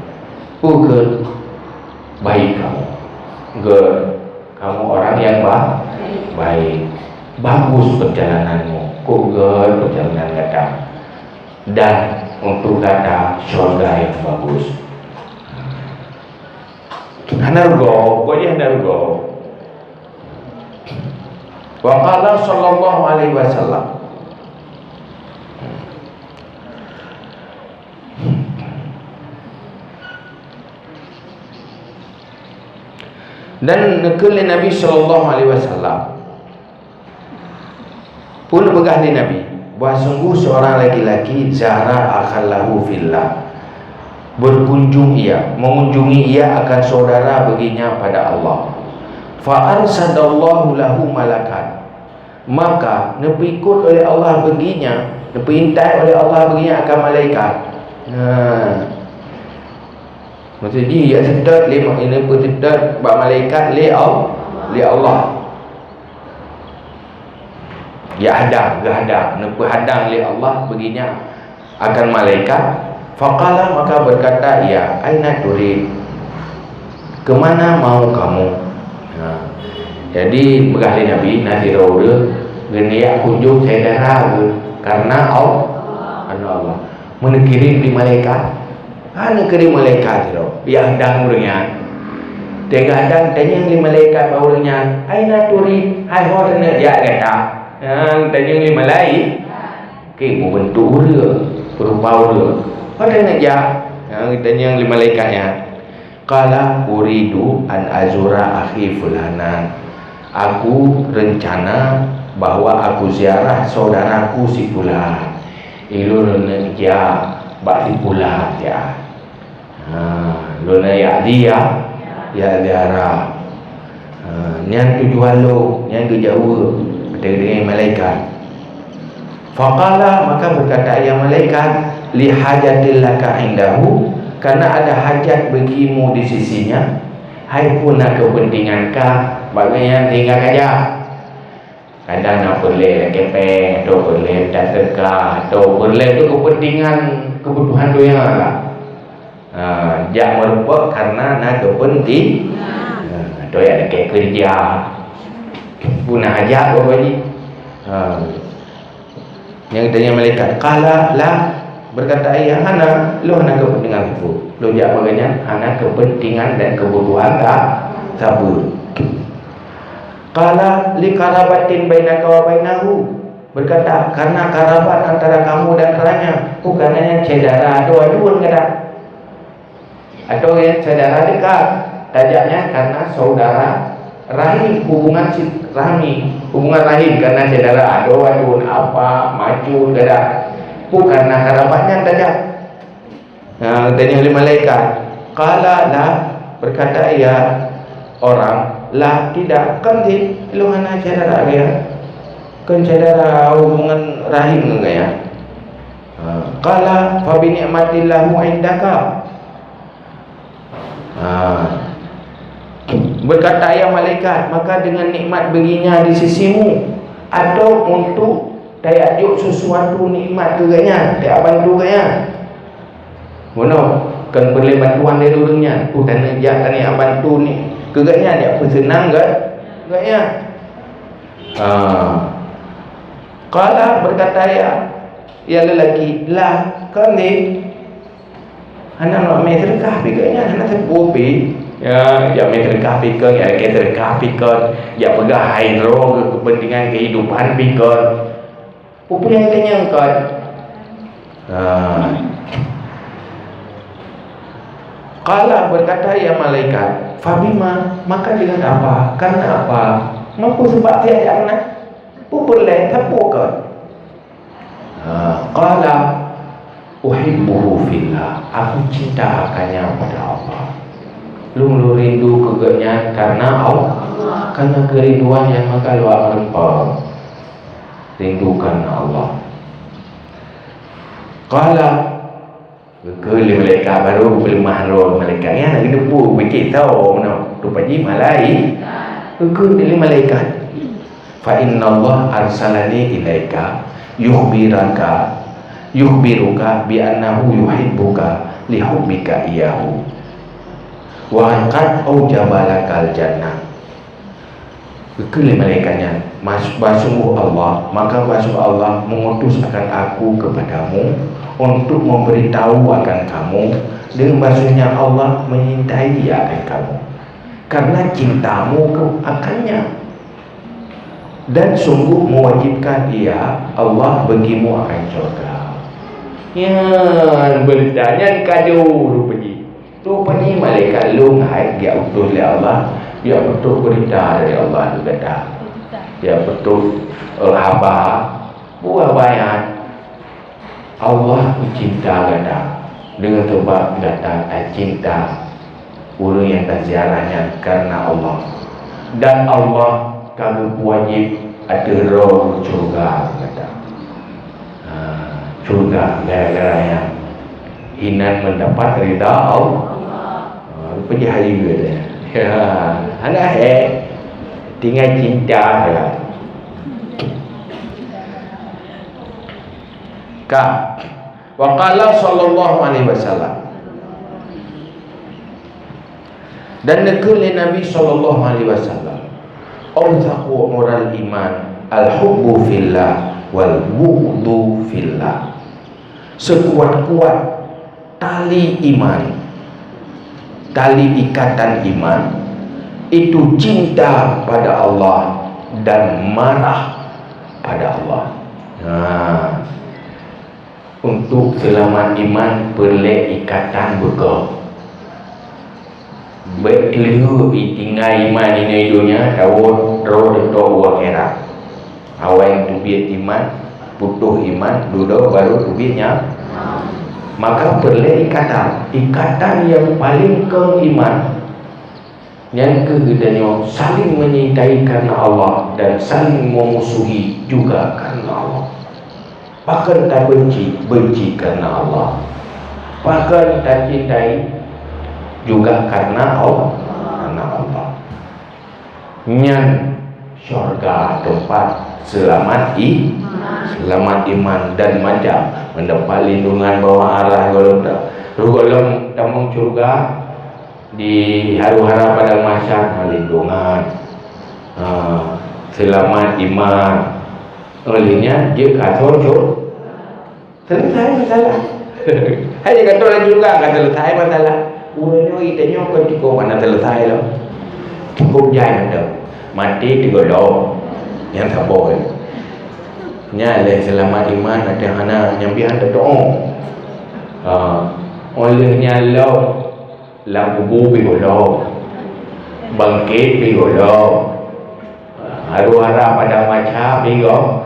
ke baik kamu orang yang baik bagus perjalananmu ke perjalanan datang dan untuk kata syurga yang bagus. Hanargo boleh hanargo. Wa qala sallallahu alaihi wasallam, dan nakul Nabi sallallahu alaihi wasallam pun begah di Nabi bahawa sungguh seorang laki-laki zara akhallahu fillah berkunjung ia, mengunjungi ia akan saudara baginya pada Allah. Fa arsadallahu lahu malakan, maka nepikut oleh Allah baginya, nepintai oleh Allah baginya akan malaikat. Maksudnya ya sedar lima ini pun sedar bab malaikat li Allah. Ya hadang, hadang li Allah baginya akan malaikat. Faqala, maka berkata ia, aina turid, kemana mau kamu? Jadi berkali Nabi nanti rawda genia kunjung saudara karena Allah menekirim di malaikat. Nekirim malaikat tu ya hadang urangnya. Tega hadang tanya di malaikat baurnya, aina turid, hai horna ya kata. Tanya di malaikat ke bentuk ura, berupa ura. Pada nak ja, kita yang lima malaikatnya. Qala uridu an azura akhi fulanan. Aku rencana bahawa aku ziarah saudaraku si fulan. Ilun ja bak si fulan ya. Luna ya dia ya ziarah. Nian tujuan lo, nian ke Jawa dengan malaikat. Faqala, maka berkata ya malaikat, li hajatil laka indahu, karena ada hajat bagimu di sisinya. Hai puna kepentingankah bagaimana tinggal saja. Kadang nak boleh kepeng, atau boleh tak sedekah, atau boleh tu kepentingan kebutuhan tu yang lah. Jangan merupakan karena nak kepentingan. Atau yang ada kerja, puna hajat apa ni? Yang tanya malaikat, qala la, berkata ayah ana lu hana kepentingan itu, lu jak baganya hana kepentingan dan kebutuhan tak sabar. Qala li karabatin bainaka wa bainahu, berkata karena karabat antara kamu dan kelanya, bukan hanya saudara dua-dua kata, atau yang saudara dekat, tajaknya karena saudara rahim, hubungan rahmi, hubungan rahim karena saudara adu apa maju kada, bukan nak kerabatnya saja. Tanya oleh malaikat, qala la, berkata ya orang, la tidak, kan di luhana saudara ya, kan saudara hubungan rahim enggak ya. Qala fa bi ni'matillahu indaka. Berkata ayah malaikat, maka dengan nikmat baginya di sisimu, atau untuk tayajuk sesuatu nikmat keganya, tak bantu keganya. Mana kan boleh bantuan dari orangnya, tanya jak tanya bantu ni keganya, dia pun senang ke keganya. Qala, berkata ya lelaki, lah kali hana nak mai sedekah keganya, hana sepupi ya mereka pikir ya kita pikir ya pegang hidro kepentingan kehidupan pikir punya tanya kan. Qala, berkata ya malaikat, fabima, maka dengan apa, karena apa, mampu sebab dia yang nak boleh terbuka. Qala uhibbuhu fillah, aku cinta akannya pada Allah. Lu rindu kegenya karena Allah, karena kerinduannya maka lu akan rindu karena Allah. Qala, ke malaikat baru pelemah roh malaikat ya nak debu fikir tahu mana rupanya malai ke dari malaikat. Fa inna Allah arsalani ilaika yukhbiruka bi annahu yuhibbuka li hubbika iyahu wa qad aujabalakal jannah. Kekali malaikatnya, sungguh Allah, maka sungguh Allah mengutus akan aku kepadamu untuk memberitahu akan kamu, dengan maksudnya Allah menyintai akan kamu karena cintamu akannya, dan sungguh mewajibkan ia Allah bagimu akan surga. Ya, beritanya kado rupanya malaikat lu ngahai dia utus oleh Allah, dia betul berita dari Allah tu kata, dia betul khabar buah bayan Allah cinta kata dengan sebab datang cinta orang yang tak ziarahnya karena Allah, dan Allah kagak wajib ada roh surga kata. Surga gara-gara yang Hinan mendapat rida Allah. Pergi hari dia. Ya, anak tinggal cinta lah. Ka wa qala sallallahu alaihi wasallam, dan nekul Nabi sallallahu alaihi wasallam, awthaqu ural iman al-hubbu fillah wal bughdu fillah. Sekuat-kuat tali iman, tali ikatan iman itu cinta pada Allah dan marah pada Allah. Untuk selamat iman perlu ikatan beka. Betul tinggal iman ini dunia tahu roh detok akhirat. Awal yang tubit iman, putuh iman, duduk baru tubitnya. Maka perlu ikatan yang paling ke iman, yang keduanya saling menyintai karena Allah dan saling memusuhi juga karena Allah. Bahkan tak benci karena Allah, bahkan tak cintai juga karena Allah. Nyan syurga tempat selamat iman dan macam mendapat lindungan bawah arah golong tamung syurga di haru-hara pada masa lindungan selamat iman. Olehnya dia kata selesai masalah. Hanya kata lagi juga kata selesai masalah. Urutnya itanya kan cukup mana selesai lah. Cukup jaya dah. Mati digolong yang tak boleh. Nya le selamat iman ada hana nyambihan doa. Olehnya lo lampu digolong. Bangkit digolong. Haru-hara pada macam digolong.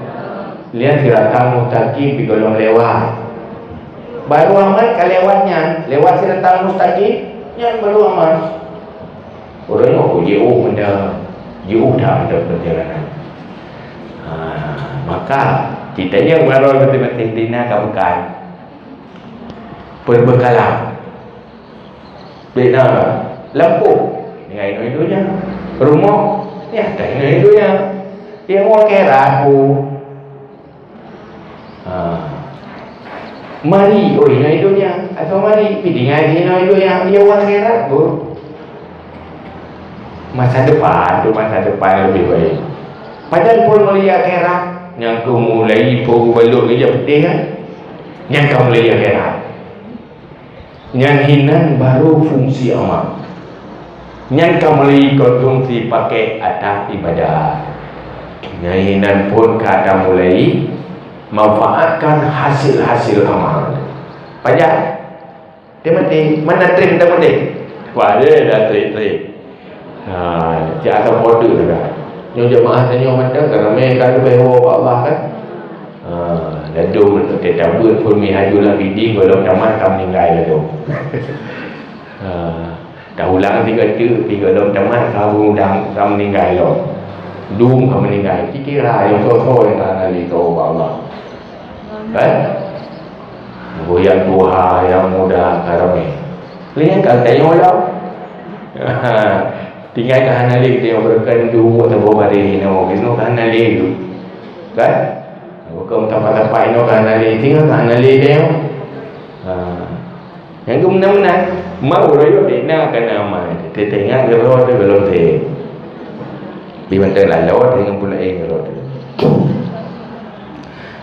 Lihat siratang mustaqim digolong lewat. Baru amat kelewatnya, lewat siratang mustaqim yang baru amat. Orang aku jauh benda, jauh dah benda perjalanan. Maka kita yang baru betul-betul dina kabukan perbekalan. Bina lampu, dengan itu-itunya. Rumah, ya ada itu-itunya. Yang mau kira aku. Mari, ina itunya. Atau mari, pidingan ina itunya. Dia akhirat tu. Masa depan tu, masa depan lebih baik. Padahal pun melihat akhirat, yang kau mulai pun baluk kerja pedih kan. Yang kau mulai akhirat. Yang hinan baru fungsi amal. Yang kau mulai konsumsi pakai atas ibadah. Yang hinan pun kata mulai manfaatkan hasil-hasil amal. Pajak dia mati. Mana trik kita mati? Wah dia dah trik-trik. Dia akan bodoh juga. Yang jemaah tanya macam kerana mereka ada bahawa Allah kan. Lalu kita tabur pun mihajulah bidi kalau tamat kamu meninggal lalu. Dah ulang tiga dalam tamat kamu dah meninggal lalu. Dum kamu meninggal. Kira yang so-so yang tak nak tahu Allah. Kan? Goyang duha yang muda karami. Lihat kalau tanya Allah. Tinggal ke hanali kita yang berkendu atau berbari ino ke hanali tu. Kan? Bukan tempat-tempat ino ke hanali, tinggal ke hanali dia. Yang tu menang-menang mau royo dia nak kena amal. Kita tengok ke roh tu belum tu. Bimantan lalu dengan pula roh tu.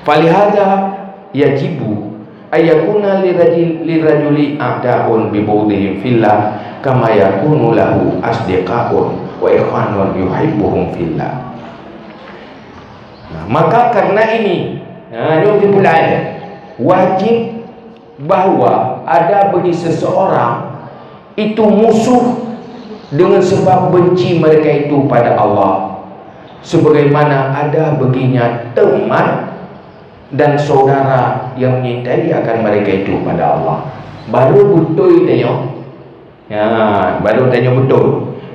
Falihada yajibu ayakuna lirajuli a'da'un bibudihim fillah kama yakunu lahu asdiqa'un wa ikhwanun yuhibbuhum fillah. Maka karena ini ini pula wajib bahawa ada bagi seseorang itu musuh dengan sebab benci mereka itu pada Allah, sebagaimana ada baginya teman dan saudara yang menyintai akan mereka itu pada Allah. baru betul tanya. Baru tanya betul.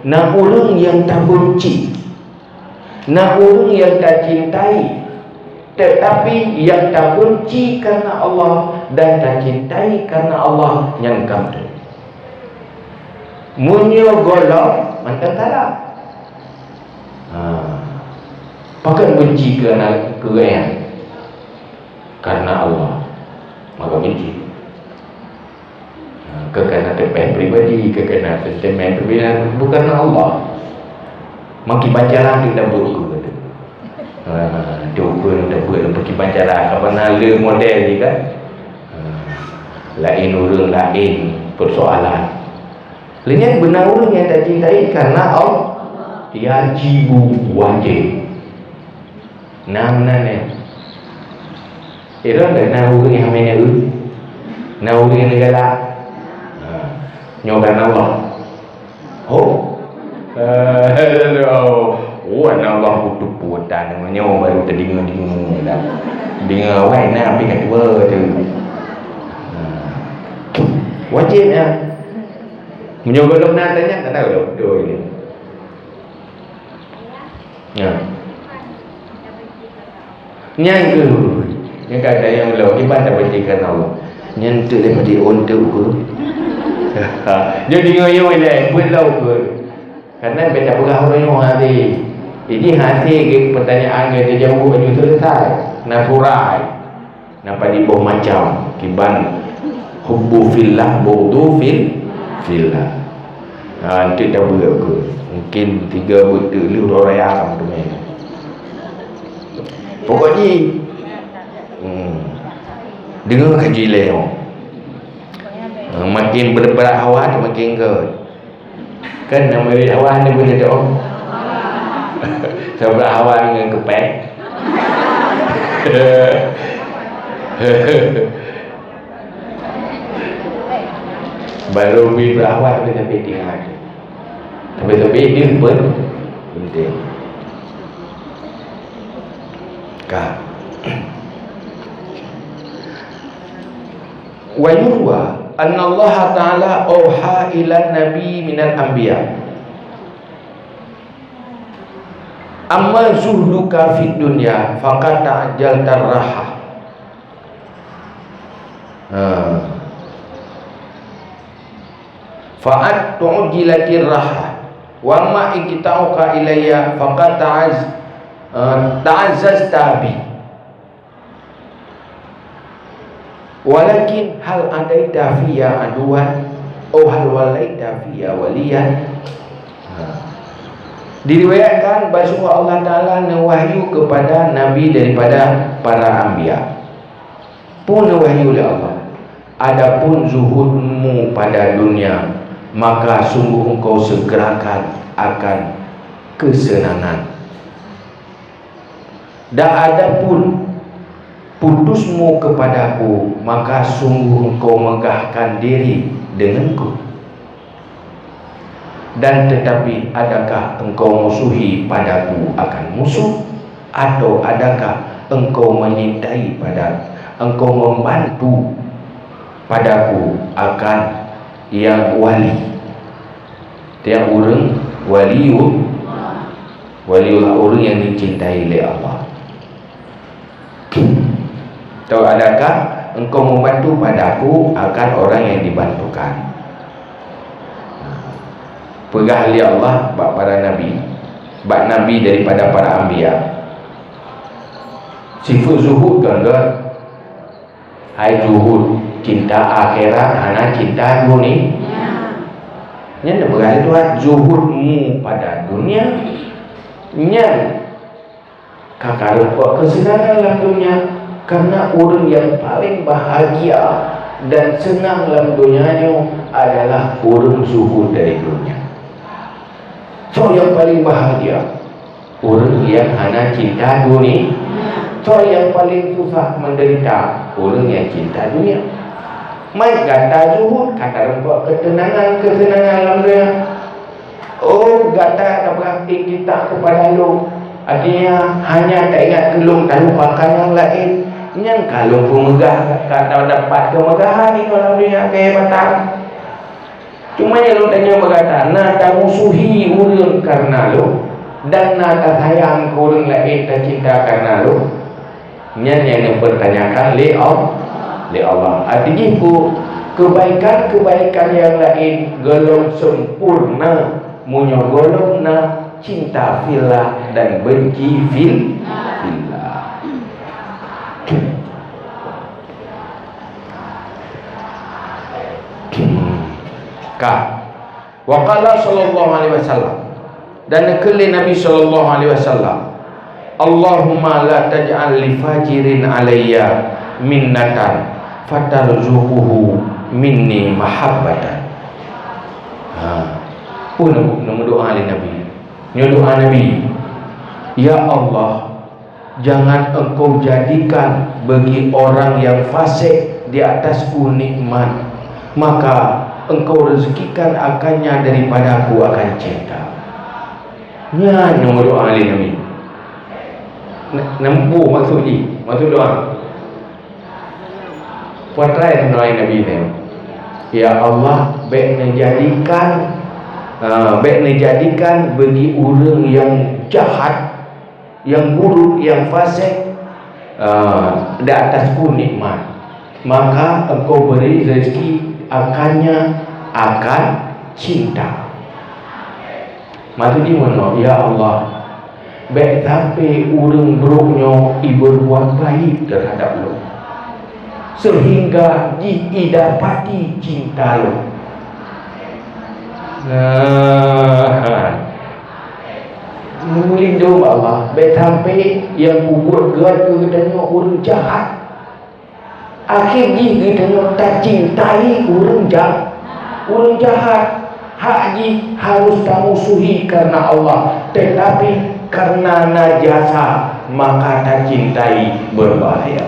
Nak orang yang tak benci, nak orang yang tak cintai, tetapi yang tak benci karena Allah dan tak cintai karena Allah yang kamu. Munyo golok mantan talak. Pakai benci kerana kerana Allah, maka benci. Kerana tempat pribadi, kerana sentimen pribadi, bukan Allah. Makin bacalah kita buku kata. Coba kita buat pergi bacalah apa nala model ni kan. Lain orang lain persoalan. Lenyap benar orang yang tak cintai karena Allah. Yajibu wajib. Nam-nam Ira nak orang yang mana tu? Nak orang yang negara. Nyokan Allah. Anak Allah butuh putan namanya baru terdengar-dengar dah. Dengar awal nak pergi kat dua tu. Wajibnya. Menyokong nak tanya tak tahu dah betul ini. Yang ke yang kata yang lalu ibadah berjikan Allah nyentuh daripada untuk ke dia dengar-dengar dia buat lau ke kerana baca berah orang yang hati jadi hati ke pertanyaan dia jauh baju selesai nafurai nampak di bawah macam kiban hubbu fillah bughdu fillah nanti dah buat ke mungkin 3 betul lu orang yang tu main pokoknya dengar kaji leo makin berberat hawa makin ke kan nama dia hawa ni boleh tak sebab hawa dengan kepek baru berhawa tu sampai tinggal sampai dia pun penting kah wa yurwa anna Allah Ta'ala auha ila nabi minal anbiya amma zuhduka fid dunya faqad ta'jalta raha fa'at tu'jilatir raha wa ma ikitauka ilayya faqad ta'azzazta bi walakin hal adaita fiya aduan hal walaita fiya waliyan. Diriwayatkan bahawa Allah Ta'ala mewahyu kepada Nabi daripada para anbiya pun mewahyu oleh Allah, adapun zuhudmu pada dunia maka sungguh engkau segerakan akan kesenangan, dan adapun putusmu kepadaku maka sungguh engkau megahkan diri denganku. Dan tetapi adakah engkau musuhi padaku akan musuh, atau adakah engkau menyintai pada engkau membantu padaku akan yang wali, yang orang waliullah orang yang dicintai oleh Allah. Atau adakah engkau membantu padaku akan orang yang dibantukan. Pegah oleh Allah bak para nabi, bak nabi daripada para anbiya. Sifat zuhud kan hai zuhud cinta akhirat hana cinta dunia. Nya nak berada Tuhan zuhudmu pada dunia nya kakak lupa kesenangan dalam dunia, karena orang yang paling bahagia dan senang dalam dunia adalah orang zuhud dari dunia. So yang paling bahagia orang yang hanya cinta dunia. So yang paling susah menderita orang yang cinta dunia. Mai kata zuhud, kata rempak kesenangan dalam dunia. Oh, kata tak berarti kita kepada lu. Artinya hanya tak ingat kelung tak lupakan yang lain. yang kalau pun megah kata dapat kemegahan ni dalam dunia kehebatan. Cuma yang lu tanya berkata nak tak musuhi orang karena lu dan nak tak sayang orang lain tak cinta karena lu. Yang dipertanyakan li Allah. Artinya kebaikan-kebaikan yang lain golong sempurna, munyo golong na cinta fillah dan benci fillah. Wa qala sallallahu alaihi wasallam, dan nekeli Nabi sallallahu alaihi wasallam, Allahumma la taj'al li fajirin alayya minnatan fatarzuquhu minni mahabbatan. Pun nama doa ali Nabi. Ini doa Nabi. Ya Allah, jangan engkau jadikan bagi orang yang fasik di atasku nikmat, maka engkau rezekikan akannya daripada aku akan cinta. Ini nama doa ali Nabi. Nampu maksud doa. Potrai doa Nabi ni. Ya Allah, baik dijadikan bagi orang yang jahat, yang buruk, yang fasik di atasku nikmat, maka engkau beri rezeki akannya akan cinta. Maksudnya mana? Ya Allah, baik sampai orang buruknya berbuat baik terhadap lo, sehingga didapati cinta lo. Melindung Allah. Baik sampai yang buat gerak tanya orang jahat, akhirnya kita tak cintai orang jahat. Haji harus kamu musuhi karena Allah, tetapi karena najasa maka tak cintai, berbahaya.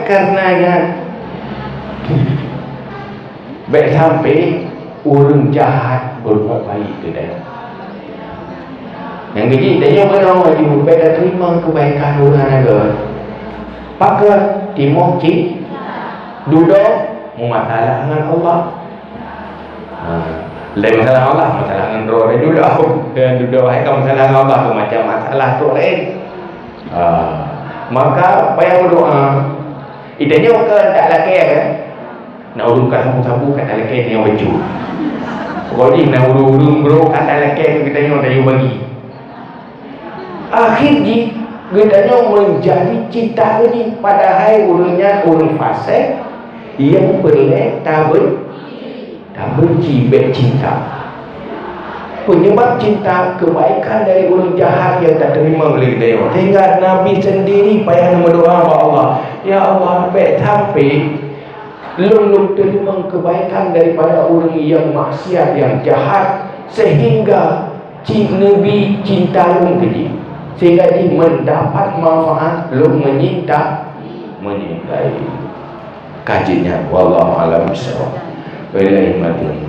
Karenanya baik sampai orang jahat berbuat baik ke dia. Yang kecil tanya mana wajib baik dah terima kebaikan orang ada. Pakai timur cik duduk masalah dengan Allah. Lain masalah Allah, masalah dengan roh dia duduk hai kamu masalah dengan Allah macam masalah tu lain. Maka payah berdoa. Idanya bukan tak laki kan? Nak urungkan sabu-sabu kat laki tengok baju. Pokoknya nak urung bro kat laki kita tengok dia bagi. Akhirnya kita menjadi cinta ini padahal urungnya urung fasik yang pelik tak benci baik cinta. Penyebab cinta kebaikan dari orang jahat yang tak terima oleh dia. Sehingga Nabi sendiri payah berdoa kepada Allah, ya Allah, baik sampai lulung terima kebaikan daripada orang yang maksiat, yang jahat, sehingga Nabi cinta lung dia, sehingga dia mendapat manfaat lung menyintai. Kajinya wallahu a'lam bishawab. Wa ilaihi marji'un.